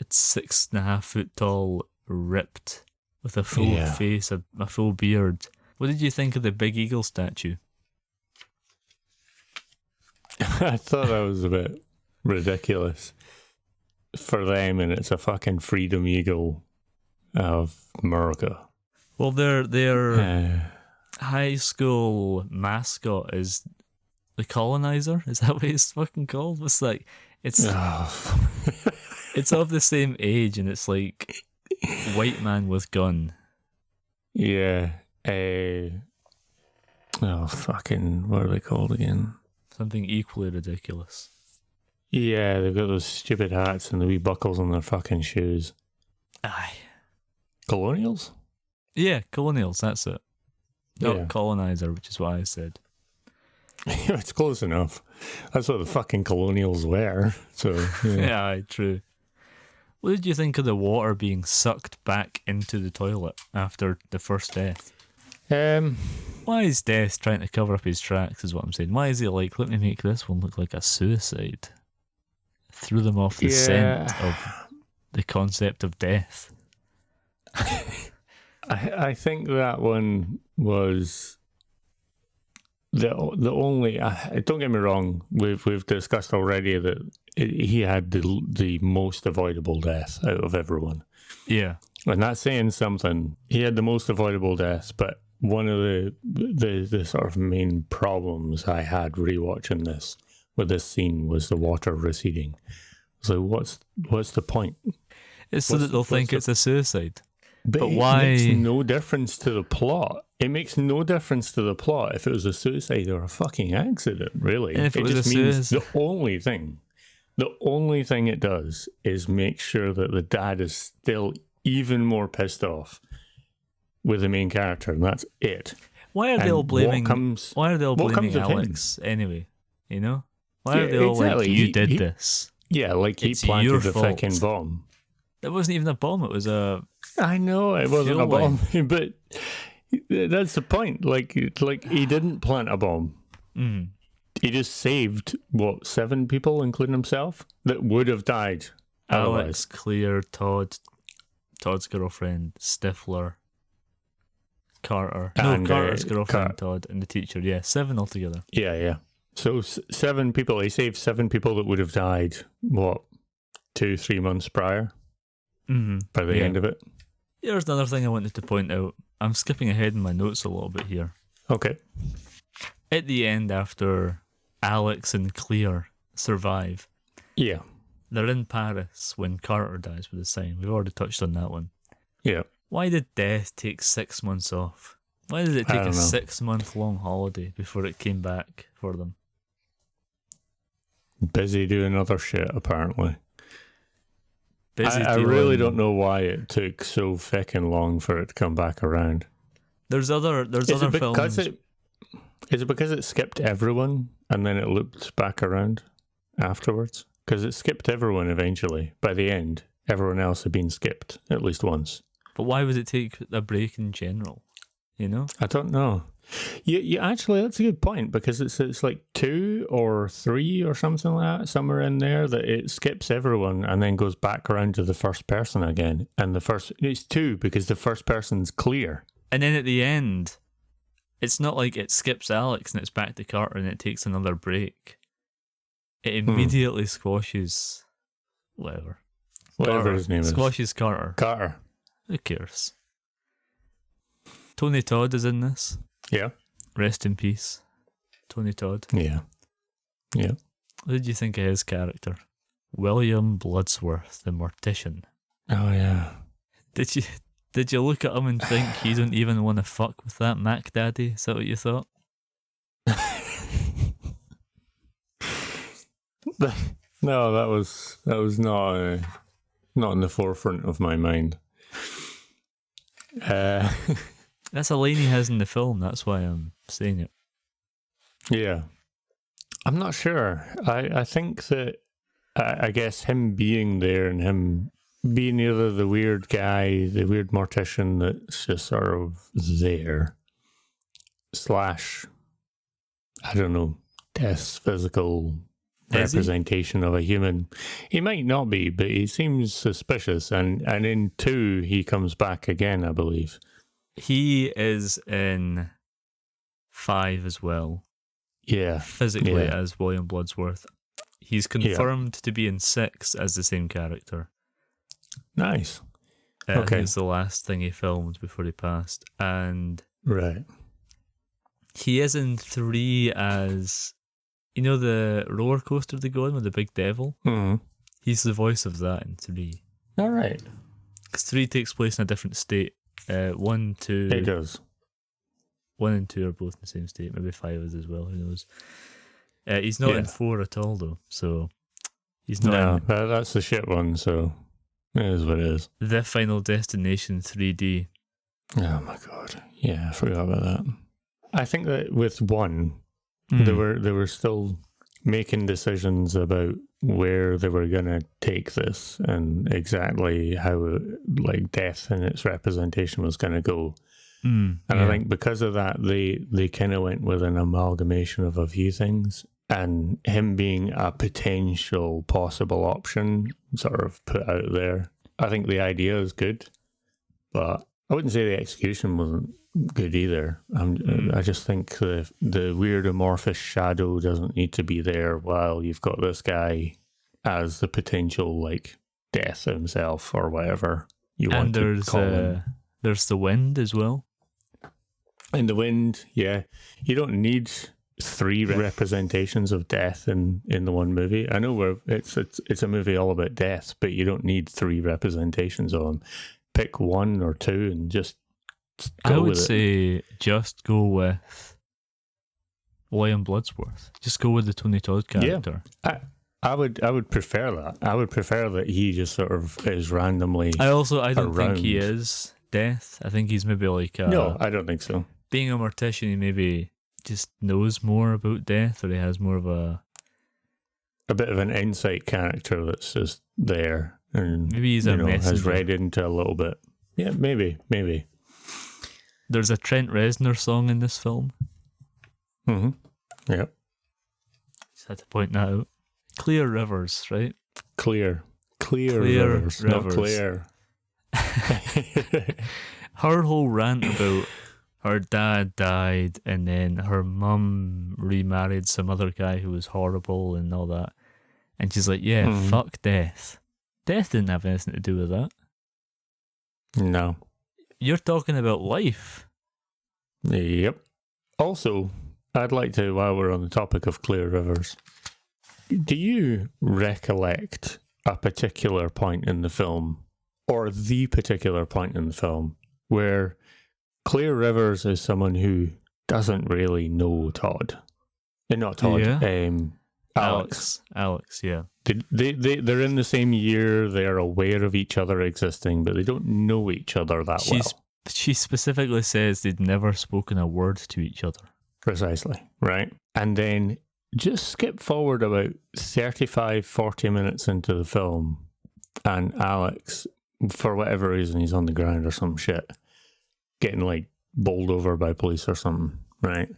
it's 6.5 foot tall, ripped, with a full face, a full beard. What did you think of the Big Eagle statue? I thought that was a bit ridiculous for them, and it's a fucking freedom eagle of America. Well, their high school mascot is the colonizer. Is that what it's fucking called? What's like? It's it's of the same age, and it's like white man with gun. Yeah. Fucking, what are they called again? Something equally ridiculous. Yeah, they've got those stupid hats and the wee buckles on their fucking shoes. Aye. Colonials? Yeah, colonials, that's it. Not Yeah. colonizer, which is what I said. It's close enough. That's what the fucking colonials wear. So, yeah. Yeah, aye, true. What did you think of the water being sucked back into the toilet after the first death? Why is Death trying to cover up his tracks, is what I'm saying. Why is he like, let me make this one look like a suicide? Threw them off the scent of the concept of death. I think that one was the only. Don't get me wrong. We've discussed already that he had the most avoidable death out of everyone. Yeah, and that's saying something. He had the most avoidable deaths, but one of the sort of main problems I had rewatching this with this scene was the water receding. So what's the point? it's so that they'll think it's a suicide. But why? It makes no difference to the plot. It makes no difference to the plot if it was a suicide or a fucking accident, really. And if it was just a means suicide. the only thing it does is make sure that the dad is still even more pissed off with the main character, and that's it. Why are they all blaming? Why are they all what blaming comes of him? Alex anyway? You know, why are Yeah, they all like, exactly. you did this? Yeah, like he It's planted your the fault. fucking bomb. It wasn't even a bomb. It was a. I know it wasn't a Fuel line. bomb, but that's the point. Like he didn't plant a bomb. Mm. He just saved, 7 people, including himself, that would have died otherwise. Alex, Clear, Todd's girlfriend, Stifler, Carter. And, Carter's girlfriend, Todd, and the teacher. Yeah, 7 altogether. Yeah. So 7 people, he saved 7 people that would have died, 2-3 months prior, by the end of it. Here's another thing I wanted to point out. I'm skipping ahead in my notes a little bit here. Okay. At the end, after Alex and Clear survive, Yeah. they're in Paris when Carter dies with the sign. We've already touched on that one. Yeah. Why did Death take 6 months off? Why did it I take don't a know. 6-month long holiday before it came back for them? Busy doing other shit, apparently. Busy I really dealing- don't know why it took so fucking long for it to come back around. There's other films. Is it because it skipped everyone and then it looped back around afterwards? Because it skipped everyone eventually. By the end, everyone else had been skipped at least once. But why would it take a break in general? You know? I don't know. You actually, that's a good point, because it's like 2 or 3 or something like that, somewhere in there, that it skips everyone and then goes back around to the first person again. And it's 2 because the first person's Clear. And then at the end, it's not like it skips Alex and it's back to Carter and it takes another break. It immediately squashes whatever Whatever his name is. Squashes Carter. Carter. Who cares? Tony Todd is in this. Yeah. Rest in peace, Tony Todd. Yeah. Yeah. What did you think of his character? William Bloodsworth, the mortician. Oh, yeah. Did you look at him and think he don't even want to fuck with that Mac Daddy? Is that what you thought? No, that was not in the forefront of my mind. That's a line he has in the film. That's why I'm saying it. Yeah. I'm not sure. I think that, I guess him being there and him being either the weird guy, the weird mortician that's just sort of there, / I don't know, Death's physical representation of a human. He might not be, but he seems suspicious. And in 2, he comes back again, I believe. He is in 5 as well. Yeah. Physically as William Bloodsworth. He's confirmed to be in 6 as the same character. Nice. I think Okay. it's the last thing he filmed before he passed. And Right. he is in 3 as You know the roller coaster they go on with the big devil? Mm-hmm. He's the voice of that in 3. All right. Because 3 takes place in a different state. 1, 2... It does. 1 and 2 are both in the same state. Maybe 5 is as well. Who knows? He's not in 4 at all, though. So he's not in... that's the shit one, so it is what it is. The Final Destination 3D. Oh my god. Yeah, I forgot about that. I think that with 1, they were still making decisions about where they were going to take this and exactly how like death and its representation was going to go. And I think because of that, they kind of went with an amalgamation of a few things, and him being a potential possible option sort of put out there. I think the idea is good, but I wouldn't say the execution wasn't good either. I just think the weird amorphous shadow doesn't need to be there while you've got this guy as the potential like death himself or whatever you want to call him. There's the wind as well. In the wind, yeah. You don't need 3 representations of death in the one movie. I know it's a movie all about death, but you don't need 3 representations of them. Pick 1 or 2 and just go I would with say just go with William Bloodsworth. Just go with the Tony Todd character. Yeah, I would prefer that. I would prefer that he just sort of is randomly. I don't think he is death. I think he's maybe like no, I don't think so. Being a mortician, he maybe just knows more about death, or he has more of a bit of an insight character that's just there, and maybe he's has read into a little bit. Yeah, maybe. There's a Trent Reznor song in this film. Mm-hmm. Yep. Just had to point that out. Clear Rivers, right? Clear rivers, not clear. Her whole rant about her dad died and then her mum remarried some other guy who was horrible and all that. And she's like, fuck death. Death didn't have anything to do with that. No. You're talking about life. Yep. Also, I'd like to, while we're on the topic of clear rivers, do you recollect a particular point in the film, or the particular point in the film, where Clear Rivers is someone who doesn't really know Todd? Not Todd, Alex. Alex, yeah. They're in the same year, they're aware of each other existing, but they don't know each other that well. She specifically says they'd never spoken a word to each other. Precisely, right? And then just skip forward about 35, 40 minutes into the film, and Alex, for whatever reason, he's on the ground or some shit, getting like bowled over by police or something, right?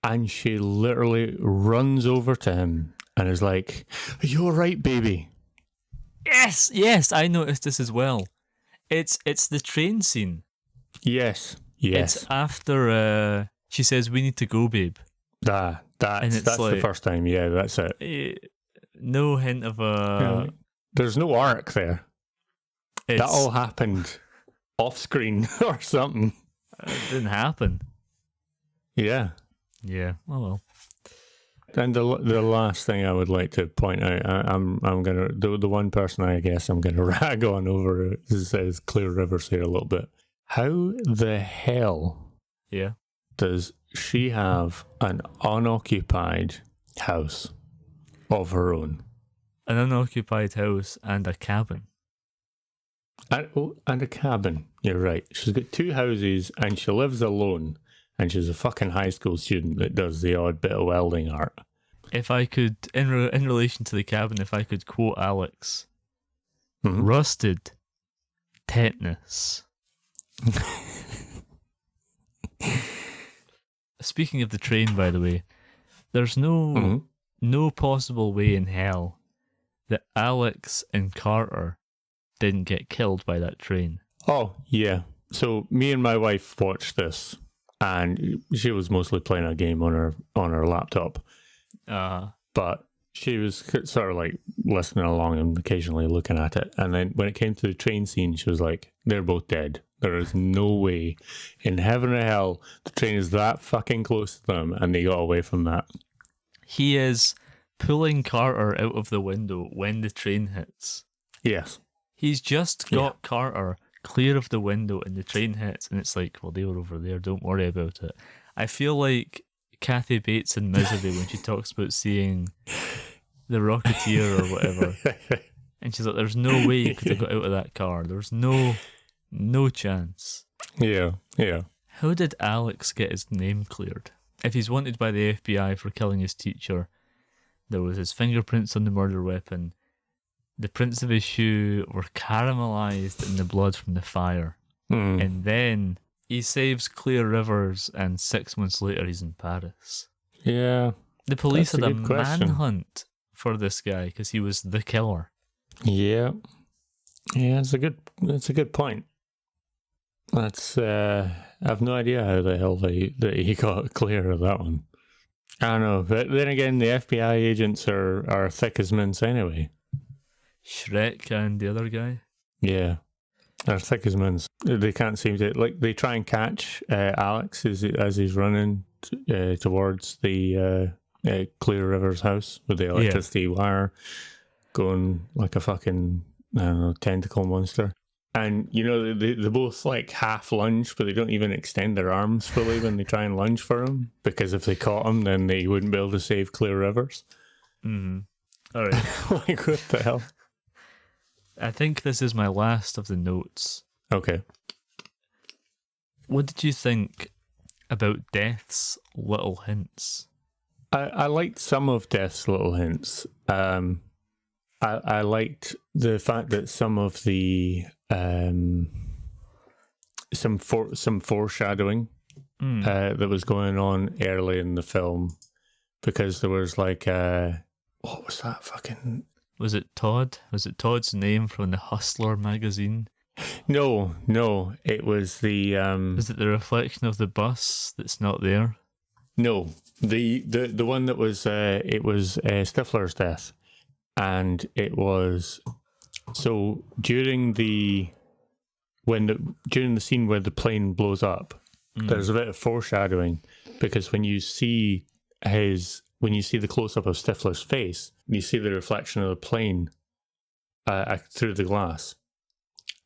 And she literally runs over to him and is like, "Are you all right, baby?" Yes, I noticed this as well. It's the train scene. Yes. It's after she says, "We need to go, babe." That's like, the first time. Yeah, that's it. No hint of a. There's no arc there. That all happened off screen or something. It didn't happen. Yeah. Yeah. Oh well. And the last thing I would like to point out, I'm gonna the one person I guess I'm gonna rag on over is Clear Rivers here a little bit. How the hell does she have an unoccupied house of her own? An unoccupied house and a cabin. And a cabin. You're right. She's got 2 houses and she lives alone. And she's a fucking high school student that does the odd bit of welding art. If I could, in relation to the cabin, if I could quote Alex, rusted, tetanus. Speaking of the train, by the way, there's no possible way in hell that Alex and Carter didn't get killed by that train. Oh, yeah. So me and my wife watched this, and she was mostly playing a game on her laptop. But she was sort of like listening along and occasionally looking at it. And then when it came to the train scene, she was like, "They're both dead. There is no way in heaven or hell the train is that fucking close to them," and they got away from that. He is pulling Carter out of the window when the train hits. Yes. He's just got Carter clear of the window and the train hits, and it's like, well, they were over there, don't worry about it. I feel like Kathy Bates in Misery when she talks about seeing the Rocketeer or whatever. And she's like, there's no way you could have got out of that car. There's no chance. Yeah. How did Alex get his name cleared? If he's wanted by the FBI for killing his teacher, there was his fingerprints on the murder weapon. The prints of his shoe were caramelized in the blood from the fire. And then he saves Clear Rivers, and 6 months later he's in Paris. Yeah. The police That's had a a good question. manhunt for this guy because he was the killer. Yeah. Yeah, it's a good point. That's I have no idea how the hell he got clear of that one. I don't know, but then again, the FBI agents are thick as mince anyway. Shrek and the other guy. Yeah, they're thick as mince. They can't seem to they try and catch Alex as he's running towards the Clear River's house with the electricity wire going like a fucking, I don't know, tentacle monster. And, you know, they both like half lunge, but they don't even extend their arms fully when they try and lunge for him, because if they caught him, then they wouldn't be able to save Clear Rivers. Mm-hmm. All right. Like, what the hell? I think this is my last of the notes. Okay. What did you think about Death's little hints? I liked some of Death's little hints. I liked the fact that some of the some foreshadowing that was going on early in the film, because there was like what was that fucking? Was it Todd? Was it Todd's name from the Hustler magazine? No, it was the Is it the reflection of the bus that's not there? No, the one that was it was Stifler's death. And it was so during the scene where the plane blows up, there's a bit of foreshadowing, because when you see the close up of Stifler's face, you see the reflection of the plane through the glass,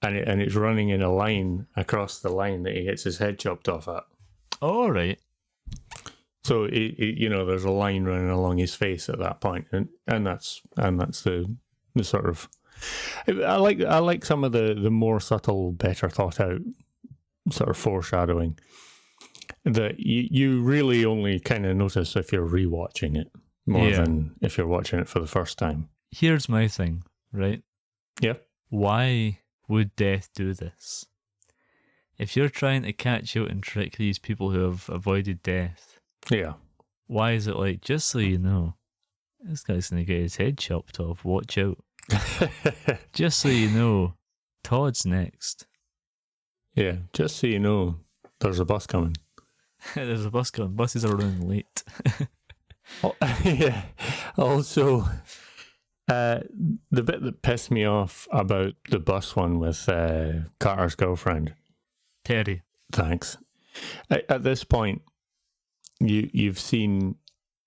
and it's running in a line across the line that he gets his head chopped off at. All right. So you know, there's a line running along his face at that point, and that's the sort of, I like some of the more subtle, better thought out sort of foreshadowing that you really only kind of notice if you're rewatching it more than if you're watching it for the first time. Here's my thing, right? Yeah. Why would Death do this? If you're trying to catch out and trick these people who have avoided death, yeah, why is it like, just so you know, this guy's going to get his head chopped off, watch out. Just so you know, Todd's next. Yeah, just so you know, there's a bus coming. There's a bus coming. Buses are running late. Yeah. Also, the bit that pissed me off about the bus one with Carter's girlfriend. Terry. Thanks. At this point, you've seen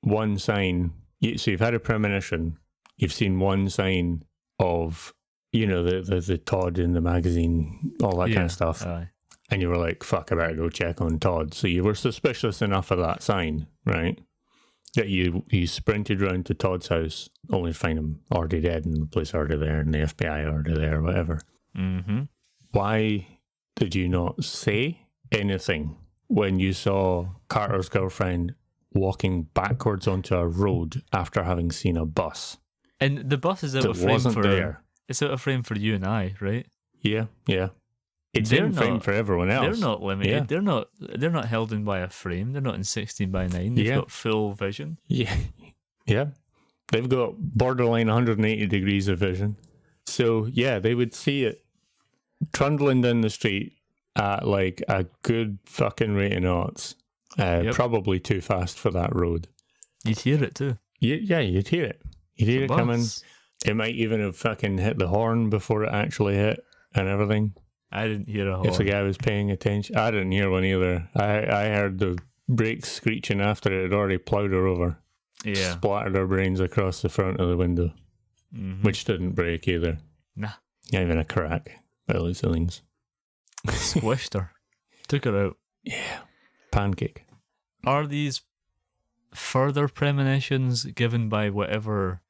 one sign. So you've had a premonition. You've seen one sign of, you know, the Todd in the magazine, all that kind of stuff. Aye. And you were like, fuck, I better go check on Todd. So you were suspicious enough of that sign, right? That you sprinted round to Todd's house, only to find him already dead and the police already there and the FBI already there, whatever. Mm-hmm. Why did you not say anything when you saw Carter's girlfriend walking backwards onto a road after having seen a bus? And the bus is out of frame for there. It's out of frame for you and I, right? Yeah. It's in frame for everyone else. They're not limited. Yeah. They're not held in by a frame. They're not in 16:9. They've got full vision. Yeah. They've got borderline 180 degrees of vision. So yeah, they would see it trundling down the street at like a good fucking rate of knots. Probably too fast for that road. You'd hear it too. Yeah, you'd hear it. You'd hear it coming. It might even have fucking hit the horn before it actually hit and everything. I didn't hear a horn. If the guy was paying attention. I didn't hear one either. I heard the brakes screeching after it had already ploughed her over. Yeah. splattered our brains across the front of the window, which didn't break either. Nah. Not even a crack by the looks of things. Squished her. Took her out. Yeah. Pancake. Are these further premonitions given by whatever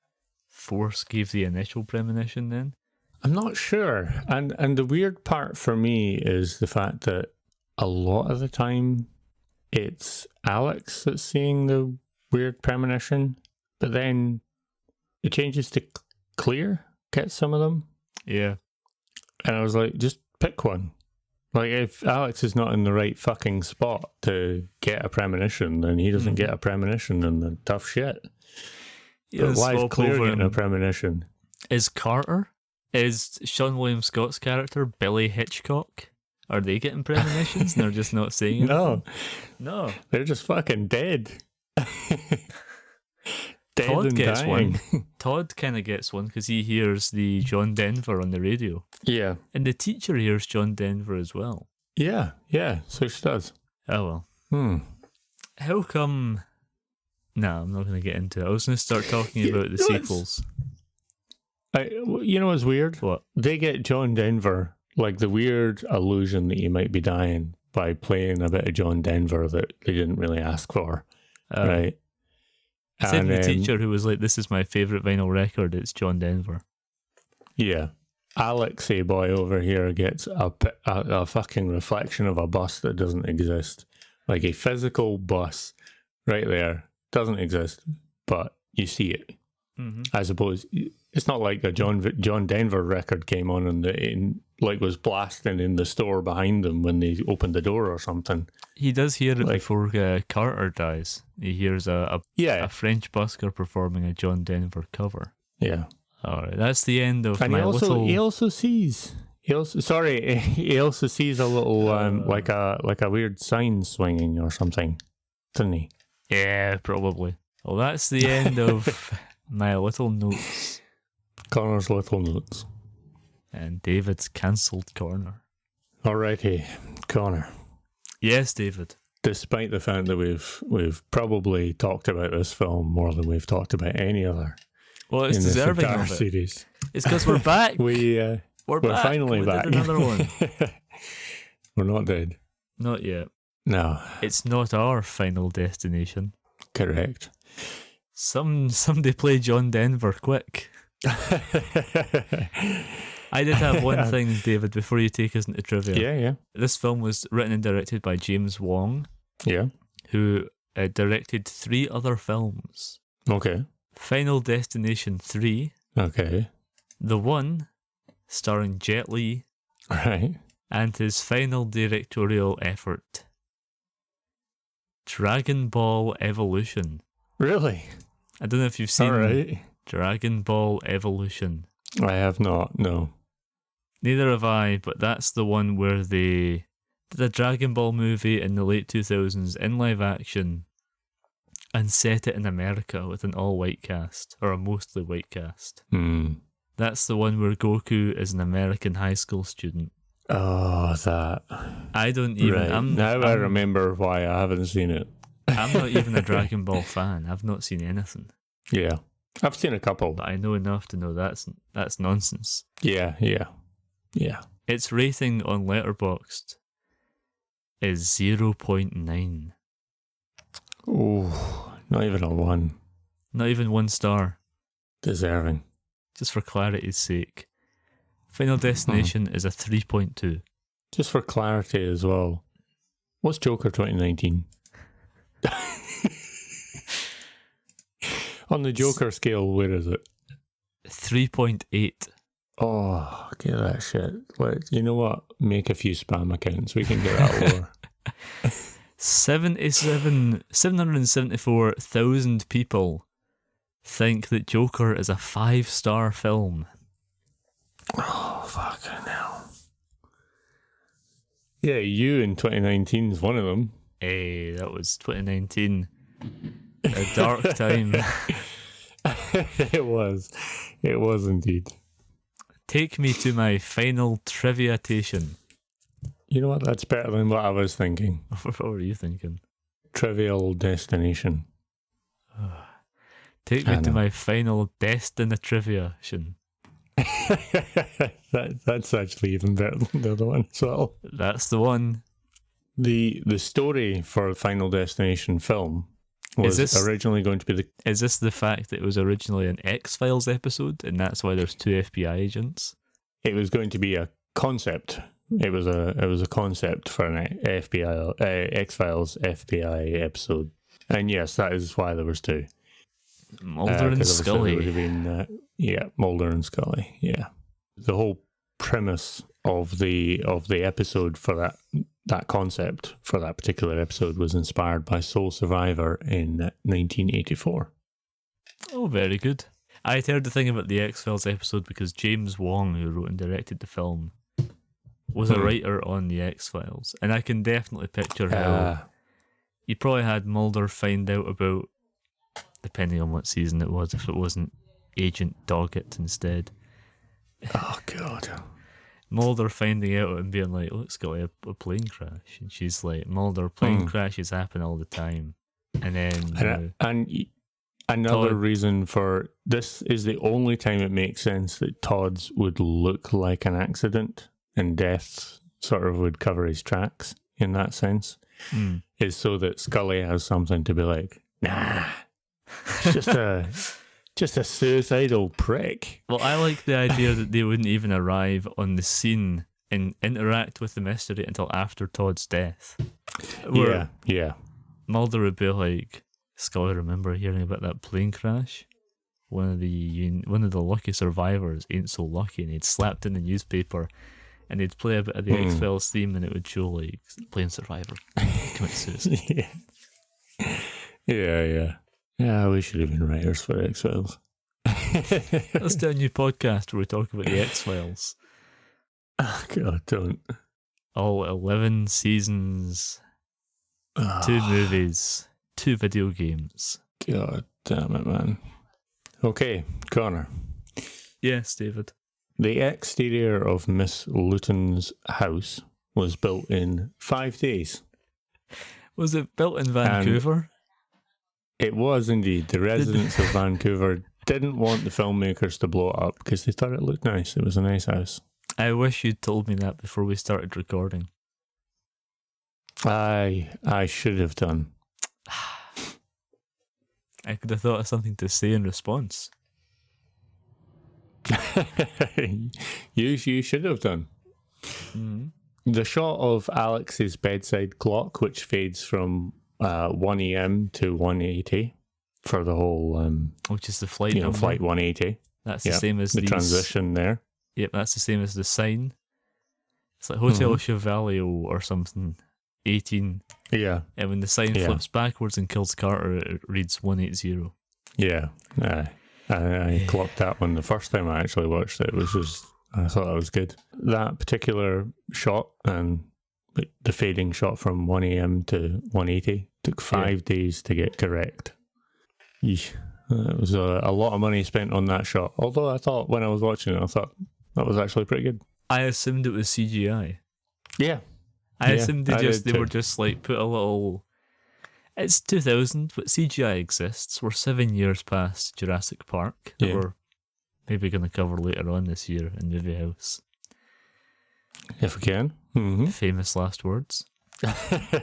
force gave the initial premonition then? I'm not sure. And the weird part for me is the fact that a lot of the time it's Alex that's seeing the weird premonition, but then it changes to Clear gets some of them. Yeah. And I was like, just pick one. Like, if Alex is not in the right fucking spot to get a premonition, then he doesn't get a premonition, and then tough shit. Yeah, but why is Clear getting a premonition? Is Carter? Is Sean William Scott's character Billy Hitchcock? Are they getting premonitions and they're just not saying it? No. They're just fucking dead. Dead Todd and gets dying. one. Todd kind of gets one because he hears the John Denver on the radio. Yeah. And the teacher hears John Denver as well. Yeah. So she does. Oh well. How come... No, I'm not going to get into it. I was going to start talking about the sequels. You know what's weird? What? They get John Denver, like the weird illusion that he might be dying by playing a bit of John Denver that they didn't really ask for, right? Same the teacher who was like, "This is my favourite vinyl record. It's John Denver." Yeah, Alex, a boy over here, gets a fucking reflection of a bus that doesn't exist, like a physical bus, right there, doesn't exist, but you see it. I suppose it's not like a John Denver record came on and like was blasting in the store behind them when they opened the door or something. He does hear it before Carter dies. He hears a French busker performing a John Denver cover. Yeah. All right, that's the end of and my He also sees a little like a weird sign swinging or something, doesn't he? Yeah, probably. Well, that's the end of my little notes. Connor's little notes. And David's cancelled corner. Alrighty, Connor. Yes, David. Despite the fact that we've probably talked about this film more than we've talked about any other, well, it's in deserving this of it. Series. It's because we're back. We're back. finally back. Did another one. We're not dead. Not yet. No. It's not our final destination. Correct. Somebody play John Denver quick. I did have one thing, David, before you take us into trivia. Yeah. This film was written and directed by James Wong. Yeah. Who directed 3 other films. Okay. Final Destination 3. Okay. The One, starring Jet Li. Right. And his final directorial effort, Dragon Ball Evolution. Really? I don't know if you've seen right. Dragon Ball Evolution. I have not, no. Neither have I, but that's the one where they did a Dragon Ball movie in the late 2000s in live action and set it in America with an all-white cast, or a mostly white cast. That's the one where Goku is an American high school student. Oh, that. I don't even... Right. I remember why I haven't seen it. I'm not even a Dragon Ball fan. I've not seen anything. Yeah. I've seen a couple. But I know enough to know that's nonsense. Yeah. Its rating on Letterboxd is 0.9. Oh, not even a 1. Not even 1 star. Deserving. Just for clarity's sake. Final Destination is a 3.2. Just for clarity as well. What's Joker 2019? On the Joker scale, where is it? 3.8. Oh, get that shit. You know what? Make a few spam accounts. We can get that lower. 774,000 people think that Joker is a 5-star film. Oh, fucking hell. Yeah, you in 2019 is one of them. Hey, that was 2019. A dark time. It was. It was indeed. Take me to my final trivia-tation. You know what? That's better than what I was thinking. What were you thinking? Trivial Destination. Take me to my final Destiny trivia. That's actually even better than the other one as well. That's the one. The story for Final Destination film was originally going to be Is this the fact that it was originally an X-Files episode, and that's why there's 2 FBI agents? It was going to be a concept. It was a concept for an FBI X-Files FBI episode, and yes, that is why there was 2. Mulder and Scully. Would have been, Mulder and Scully. Yeah, the whole premise of the episode for that concept for that particular episode was inspired by Soul Survivor in 1984. Oh, very good. I had heard the thing about the X-Files episode because James Wong, who wrote and directed the film, was a writer on the X-Files, and I can definitely picture how you probably had Mulder find out about, depending on what season it was, if it wasn't Agent Doggett instead. Oh, God. Mulder finding out and being like, look, Scotty, a plane crash. And she's like, Mulder, plane crashes happen all the time. And then... And another Todd, reason for this is the only time it makes sense that Todd's would look like an accident and death sort of would cover his tracks in that sense, is so that Scully has something to be like, nah, it's just a suicidal prick. Well, I like the idea that they wouldn't even arrive on the scene and interact with the mystery until after Todd's death. Yeah. Mulder would be like, Scully, remember hearing about that plane crash? One of the lucky survivors ain't so lucky, and he'd slapped in the newspaper, and he'd play a bit of the X-Files theme, and it would show like plane survivor commit suicide. Yeah. Yeah, we should have been writers for X-Files. Let's do a new podcast where we talk about the X-Files. Oh, God, don't. All 11 seasons, 2 movies, 2 video games. God damn it, man. Okay, Connor. Yes, David. The exterior of Miss Luton's house was built in 5 days. Was it built in Vancouver? It was indeed. The residents of Vancouver didn't want the filmmakers to blow it up because they thought it looked nice. It was a nice house. I wish you'd told me that before we started recording. I should have done. I could have thought of something to say in response. You should have done. Mm-hmm. The shot of Alex's bedside clock, which fades from 1 a.m. to 180 for the whole... which is the flight number. Flight 180. That's the same as the transition there. Yep, that's the same as the sign. It's like Hotel Chevalio or something, 18. Yeah. And when the sign flips backwards and kills Carter, it reads 180. Yeah. I clocked that one the first time I actually watched it. It was just... I thought that was good. That particular shot and the fading shot from 1 a.m. to 180 took 5 days to get correct. Yeesh. It was a lot of money spent on that shot. Although I thought when I was watching it, I thought that was actually pretty good. I assumed it was CGI. Yeah. I assumed they were just like put a little... It's 2000, but CGI exists. We're 7 years past Jurassic Park that we're maybe going to cover later on this year in Movie House. If we can. Mm-hmm. Famous last words.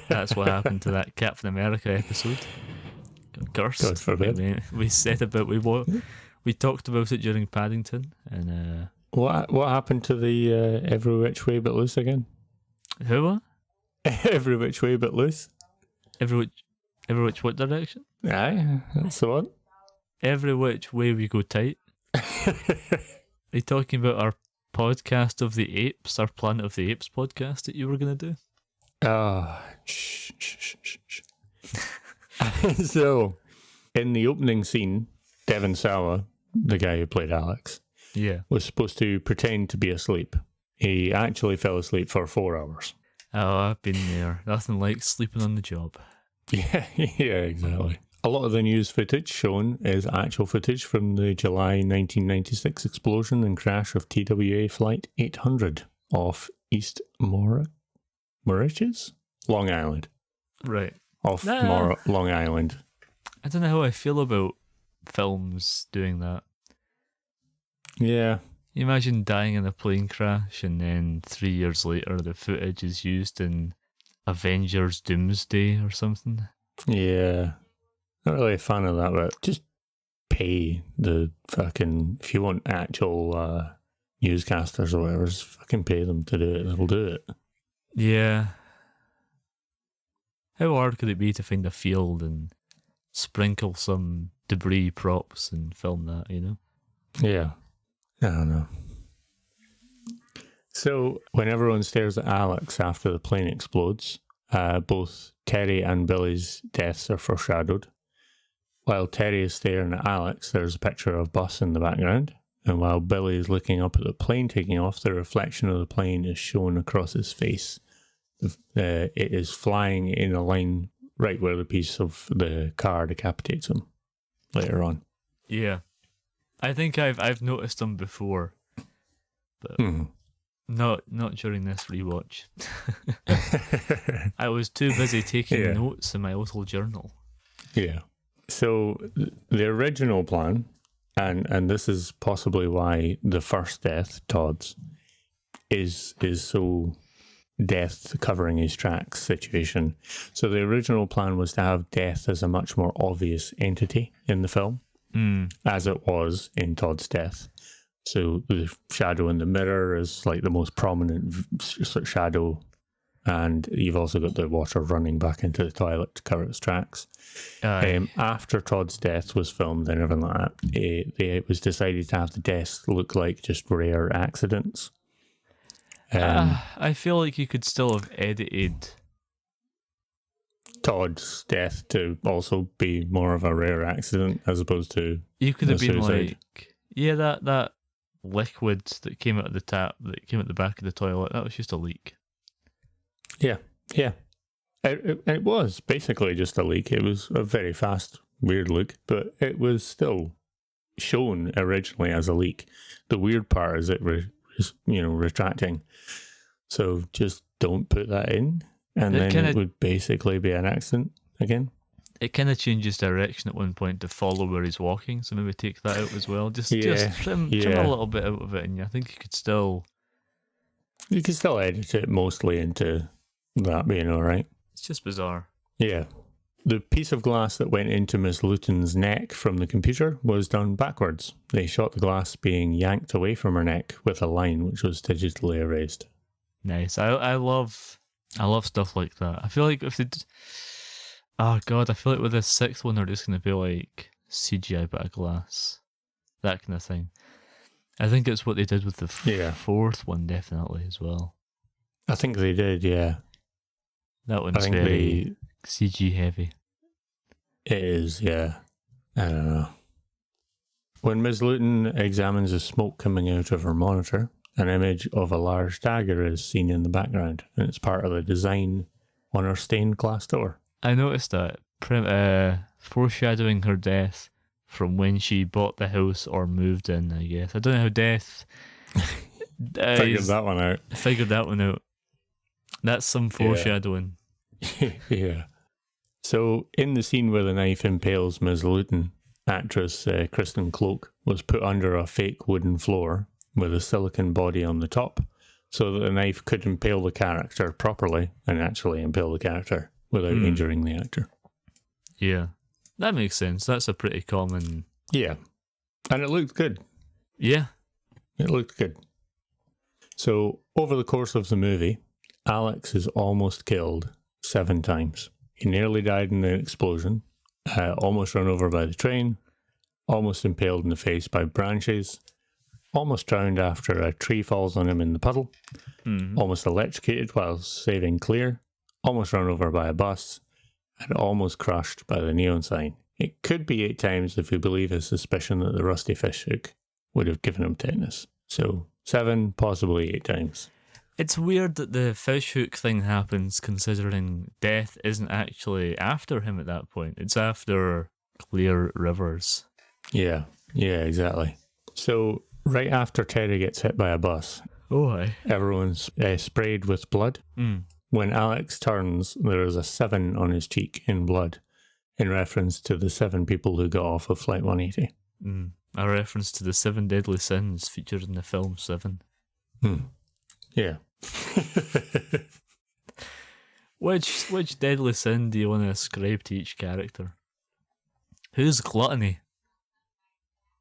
That's what happened to that Captain America episode. Cursed. God forbid. We said about we talked about it during Paddington, and what happened to the Every Which Way But Loose again? Who? What? Every Which Way But Loose. Every which what direction? Aye, that's the one. Every which way we go tight. Are you talking about our podcast of the apes, our Planet of the Apes podcast that you were going to do? Shh. So, in the opening scene, Devon Sawa, the guy who played Alex, was supposed to pretend to be asleep. He actually fell asleep for 4 hours. Oh, I've been there. Nothing like sleeping on the job. Yeah, exactly. A lot of the news footage shown is actual footage from the July 1996 explosion and crash of TWA Flight 800 off East Mauritius? Long Island. Right. Long Island. I don't know how I feel about films doing that. Yeah. You imagine dying in a plane crash and then 3 years later the footage is used in Avengers Doomsday or something. Yeah. Not really a fan of that, but just pay the fucking, if you want actual newscasters or whatever, just fucking pay them to do it. They'll do it. Yeah. How hard could it be to find a field and sprinkle some debris props and film that, you know? Yeah. I don't know. So, when everyone stares at Alex after the plane explodes, both Terry and Billy's deaths are foreshadowed. While Terry is staring at Alex, there's a picture of a bus in the background. And while Billy is looking up at the plane taking off, the reflection of the plane is shown across his face. It is flying in a line right where the piece of the car decapitates him later on. Yeah. I think I've noticed them before, but not during this rewatch. I was too busy taking notes in my little journal. Yeah. So the original plan, and this is possibly why the first death, Todd's, is so death covering his tracks situation. So the original plan was to have death as a much more obvious entity in the film, as it was in Todd's death. So the shadow in the mirror is like the most prominent shadow, and you've also got the water running back into the toilet to cover its tracks. After Todd's death was filmed and everything like that, it was decided to have the deaths look like just rare accidents. I feel like you could still have edited Todd's death to also be more of a rare accident as opposed to you could have been suicide. like, that liquid that came out of the tap, that came out the back of the toilet, that was just a leak. Yeah. It was basically just a leak. It was a very fast, weird leak, but it was still shown originally as a leak. The weird part is it retracting. So just don't put that in, and then it would basically be an accident again. It kind of changes direction at one point to follow where he's walking, so maybe take that out as well. Just trim a little bit out of it, and I think you could still edit it mostly into that being all right. It's just bizarre. Yeah. The piece of glass that went into Miss Luton's neck from the computer was done backwards. They shot the glass being yanked away from her neck with a line which was digitally erased. Nice. I love stuff like that. I feel like if they I feel like with this sixth one they're just going to be like CGI bit of glass. That kind of thing. I think it's what they did with the fourth one definitely as well. I think they did, yeah. That one's very CG heavy. It is, yeah. I don't know. When Ms. Luton examines the smoke coming out of her monitor, an image of a large dagger is seen in the background, and it's part of the design on her stained glass door. I noticed that, foreshadowing her death from when she bought the house or moved in, I guess. I don't know how death... Figured that one out. That's some foreshadowing. Yeah. So, in the scene where the knife impales Ms. Luton, actress Kristen Cloak was put under a fake wooden floor with a silicone body on the top so that the knife could impale the character properly and actually impale the character without injuring the actor. Yeah. That makes sense. That's a pretty common... Yeah. And it looked good. Yeah. It looked good. So, over the course of the movie, Alex is almost killed 7 times. He nearly died in an explosion, almost run over by the train, almost impaled in the face by branches, almost drowned after a tree falls on him in the puddle, almost electrocuted while saving clear, almost run over by a bus, and almost crushed by the neon sign. It could be 8 times if we believe his suspicion that the rusty fish hook would have given him tetanus. So 7, possibly 8 times. It's weird that the fish hook thing happens considering death isn't actually after him at that point. It's after Clear Rivers. Yeah, exactly. So right after Terry gets hit by a bus, everyone's sprayed with blood. When Alex turns, there is a 7 on his cheek in blood. in reference to the 7 people who got off of Flight 180. A reference to the 7 deadly sins featured in the film Seven. Yeah. Which deadly sin do you want to ascribe to each character? Who's gluttony?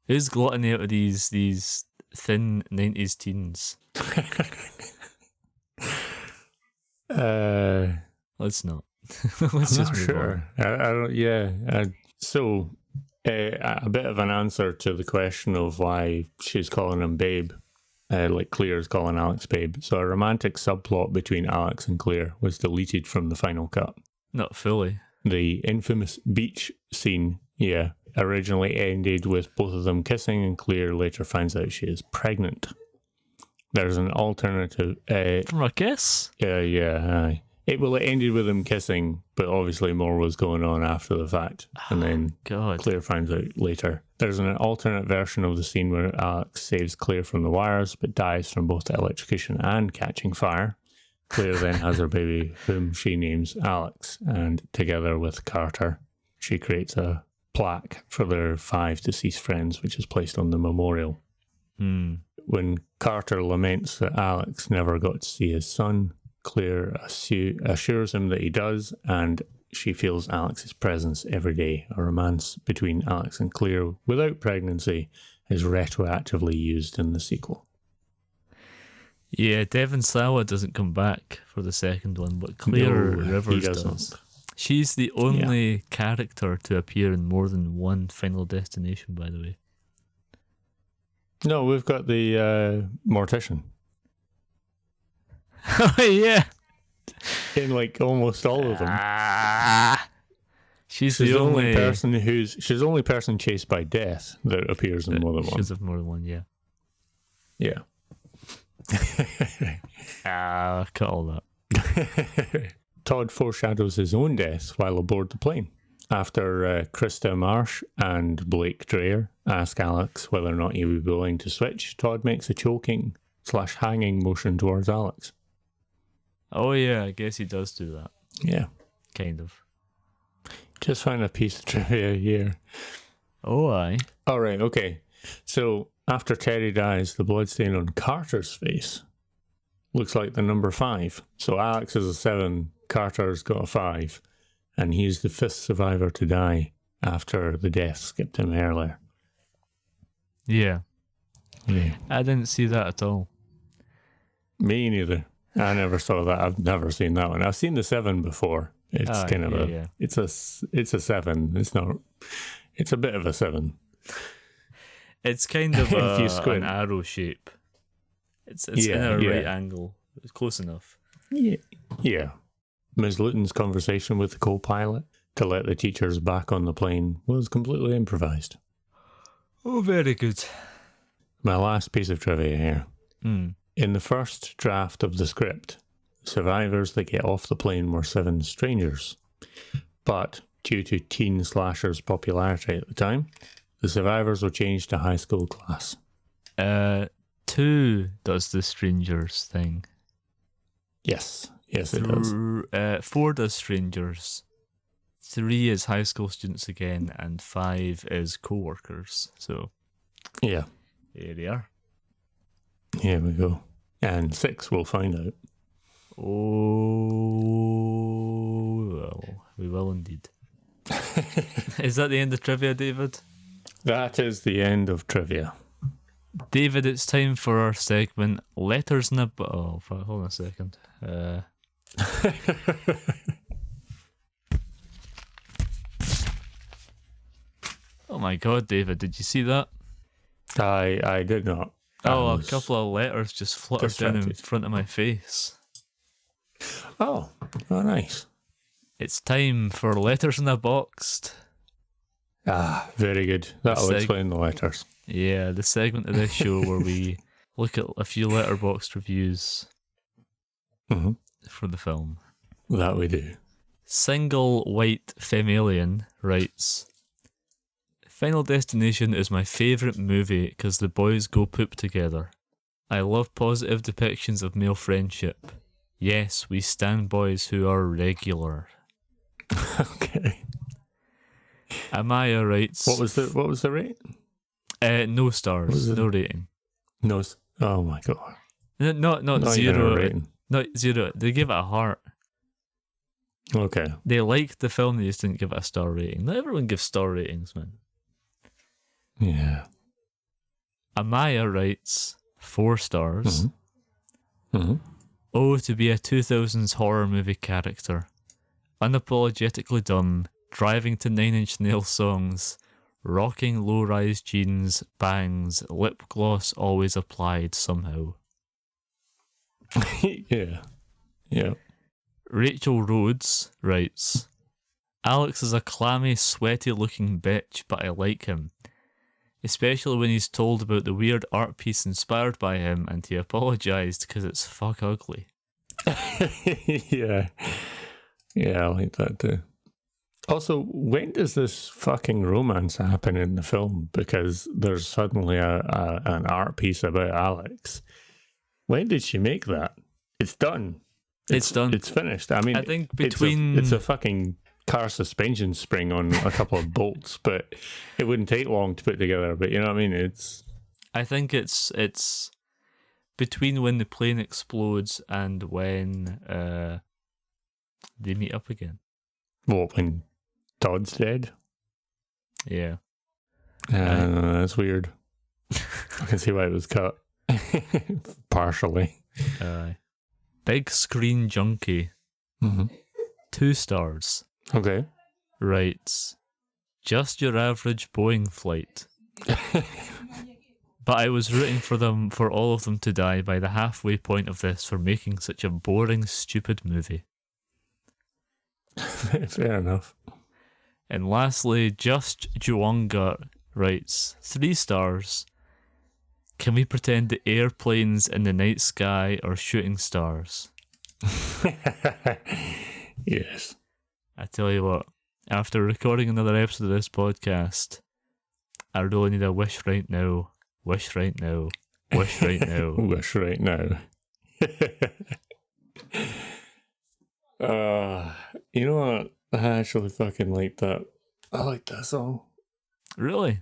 Who's gluttony out of these thin 90s teens? Let's not. Let's just move on. I don't. Yeah. So, a bit of an answer to the question of why she's calling him Babe, like Claire's calling Alex Babe. So, a romantic subplot between Alex and Claire was deleted from the final cut. Not fully. The infamous beach scene, originally ended with both of them kissing, and Claire later finds out she is pregnant. There's an alternative. From a kiss? Yeah. It ended with them kissing, but obviously more was going on after the fact. And then Claire finds out later. There's an alternate version of the scene where Alex saves Claire from the wires, but dies from both electrocution and catching fire. Claire then has her baby, whom she names Alex, and together with Carter, she creates a plaque for their 5 deceased friends, which is placed on the memorial. When Carter laments that Alex never got to see his son, Claire assures him that he does, and she feels Alex's presence every day. A romance between Alex and Claire without pregnancy is retroactively used in the sequel. Yeah, Devon Sawa doesn't come back for the second one, but Claire Rivers does. She's the only character to appear in more than one Final Destination, by the way. No, we've got the Mortician. Oh, yeah. In like almost all of them. She's the only person she's the only person chased by death that appears in more than one. She's of more than one, yeah. Yeah. Cut all that. Todd foreshadows his own death while aboard the plane. After Krista Marsh and Blake Dreyer ask Alex whether or not he would be willing to switch, Todd makes a choking/hanging motion towards Alex. Oh yeah, I guess he does do that. Yeah. Kind of. Just found a piece of trivia here. Oh, aye. All right, okay. So after Terry dies, the bloodstain on Carter's face looks like the number 5. So Alex is a 7, Carter's got a 5, and he's the 5th survivor to die after the death skipped him earlier. Yeah. I didn't see that at all. Me neither. I never saw that. I've never seen that one. I've seen the 7 before. It's kind of it's a 7. It's not. It's a bit of a 7. It's kind of an arrow shape. It's in a right angle. It's close enough. Yeah. Ms. Luton's conversation with the co-pilot to let the teachers back on the plane was completely improvised. Oh, very good. My last piece of trivia here. In the first draft of the script, survivors that get off the plane were 7 strangers. But due to teen slashers' popularity at the time, the survivors were changed to high school class. 2 does the strangers thing. Yes, it does. 4 does strangers. 3 is high school students again, and 5 is co-workers. So, yeah. Here they are. Here we go. And 6 we'll find out. Oh, well, we will indeed. Is that the end of trivia, David? That is the end of trivia. David, it's time for our segment, Letters in a... Oh, hold on a second. Oh my god, David, did you see that? I did not. A couple of letters just fluttered down in front of my face. Oh, nice. It's time for Letters in a Box. Very good. That'll explain the letters. Yeah, the segment of this show where we look at a few letterboxd reviews for the film. That we do. Single White Femalian writes, Final Destination is my favourite movie because the boys go poop together. I love positive depictions of male friendship. Yes, we stand boys who are regular. Okay. Amaya writes... What was the rate? No stars. No rating. No. Oh my god. Not Not even zero. a rating. Not zero. They give it a heart. Okay. They liked the film, they just didn't give it a star rating. Not everyone gives star ratings, man. Yeah. Amaya writes 4 stars. Mm-hmm. Mm-hmm. Oh, to be a 2000s horror movie character. Unapologetically dumb, driving to Nine Inch Nails songs, rocking low-rise jeans, bangs, lip gloss always applied somehow. Yeah. Yeah. Rachel Rhodes writes, Alex is a clammy, sweaty-looking bitch, but I like him. Especially when he's told about the weird art piece inspired by him and he apologised because it's fuck ugly. Yeah. Yeah, I like that too. Also, when does this fucking romance happen in the film? Because there's suddenly an art piece about Alex. When did she make that? It's done. It's done. It's finished. I mean, I think between... It's a fucking car suspension spring on a couple of bolts, but it wouldn't take long to put together. But you know what I mean? I think it's between when the plane explodes and when they meet up again. What, when Todd's dead? Yeah. That's weird. I can see why it was cut. Partially. Big Screen Junkie. Mm-hmm. 2 stars. Okay. Writes, just your average Boeing flight. But I was rooting for all of them to die by the halfway point of this for making such a boring, stupid movie. Fair enough. And lastly, Just Juanga writes, 3 stars. Can we pretend the airplanes in the night sky are shooting stars? Yes. I tell you what, after recording another episode of this podcast, I really need a wish right now. Wish right now. Wish right now. Wish right now. You know what? I actually fucking like that. I like that song. Really?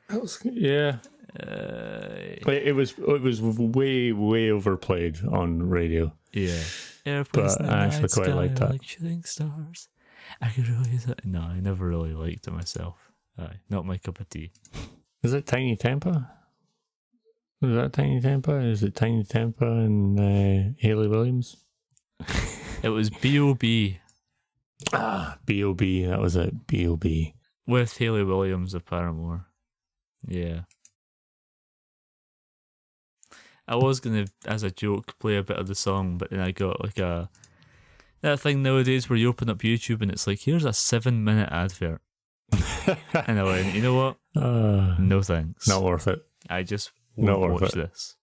That was, yeah. It was way overplayed on radio. Yeah. Airplanes but I actually quite like that. Like shooting stars. I could really use that. No, I never really liked it myself. Not my cup of tea. Is it Tiny Tampa? Was that Tiny Tampa? Is it Tiny Tampa and Hayley Williams? It was B.O.B. B.O.B. That was it. B.O.B. With Hayley Williams of Paramore. Yeah. I was going to, as a joke, play a bit of the song, but then I got like that thing nowadays where you open up YouTube and it's like, here's a 7-minute advert. And I went, you know what? No thanks. Not worth it. I just won't watch this.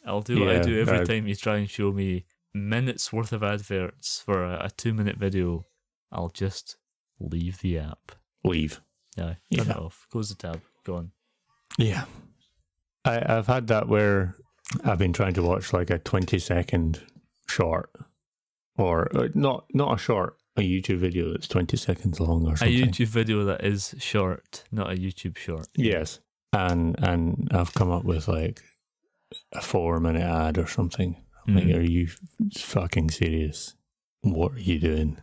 I'll do what I do every time you try and show me minutes worth of adverts for a 2-minute video. I'll just leave the app. Leave. Yeah, turn it off. Close the tab. Go on. Yeah. I've had that where I've been trying to watch like a 20-second short, or not a short, a YouTube video that's 20 seconds long or something. A YouTube video that is short, not a YouTube short. Yes. And I've come up with like a 4-minute ad or something. I'm like, are you fucking serious? What are you doing?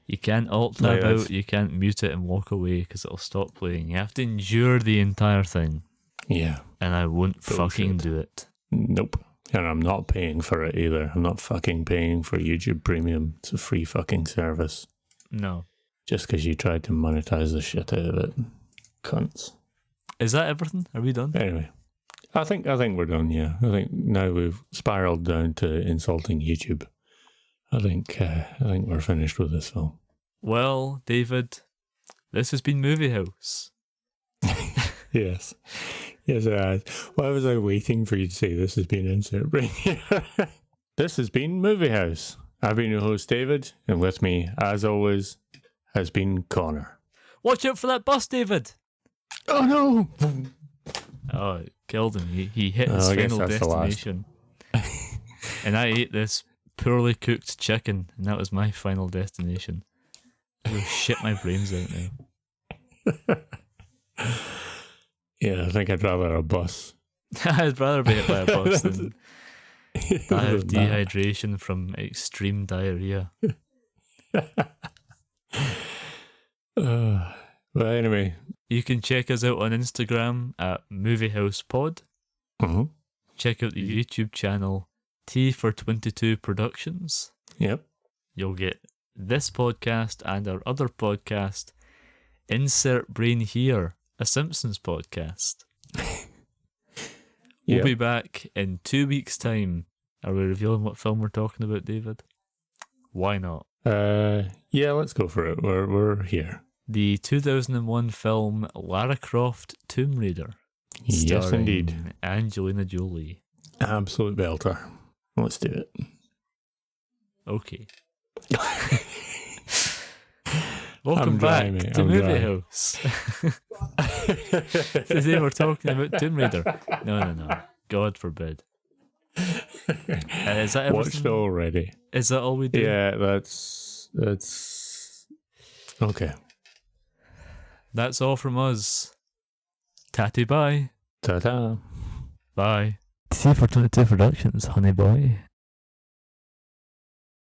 You can't alt tab out, you can't mute it and walk away because it'll stop playing. You have to endure the entire thing. Yeah. And I won't fucking do it. Nope. And I'm not paying for it either. I'm not fucking paying for YouTube Premium. It's a free fucking service. No. Just because you tried to monetize the shit out of it. Cunts. Is that everything? Are we done? Anyway. I think we're done, yeah. I think now we've spiraled down to insulting YouTube. I think we're finished with this film. Well, David, this has been Movie House. Yes. Yes, it has. Why was I waiting for you to say this has been insert break? This has been Movie House. I've been your host, David, and with me, as always, has been Connor. Watch out for that bus, David! Oh, no! Oh, it killed him. He hit his final destination. And I ate this poorly cooked chicken, and that was my final destination. I will shit my brains out now. Yeah, I think I'd rather a bus. I'd rather be hit by a bus than die of Than that. dehydration from extreme diarrhea. Well, anyway. You can check us out on Instagram at MovieHousePod. Uh-huh. Check out the YouTube channel T for 22 Productions. Yep. You'll get this podcast and our other podcast, Insert Brain Here, a Simpsons podcast. We'll be back in 2 weeks' time. Are we revealing what film we're talking about, David? Why not? Yeah, let's go for it. We're here. The 2001 film Lara Croft Tomb Raider. Yes, indeed. Angelina Jolie. Absolute belter. Let's do it. Okay. Welcome back to Movie House. Today we're talking about Tomb Raider. No. God forbid. Is that everything? Watched already. Is that all we do? Yeah, that's okay. That's all from us. Tatty bye. Ta-ta. Bye. T for 22 Productions, honey boy.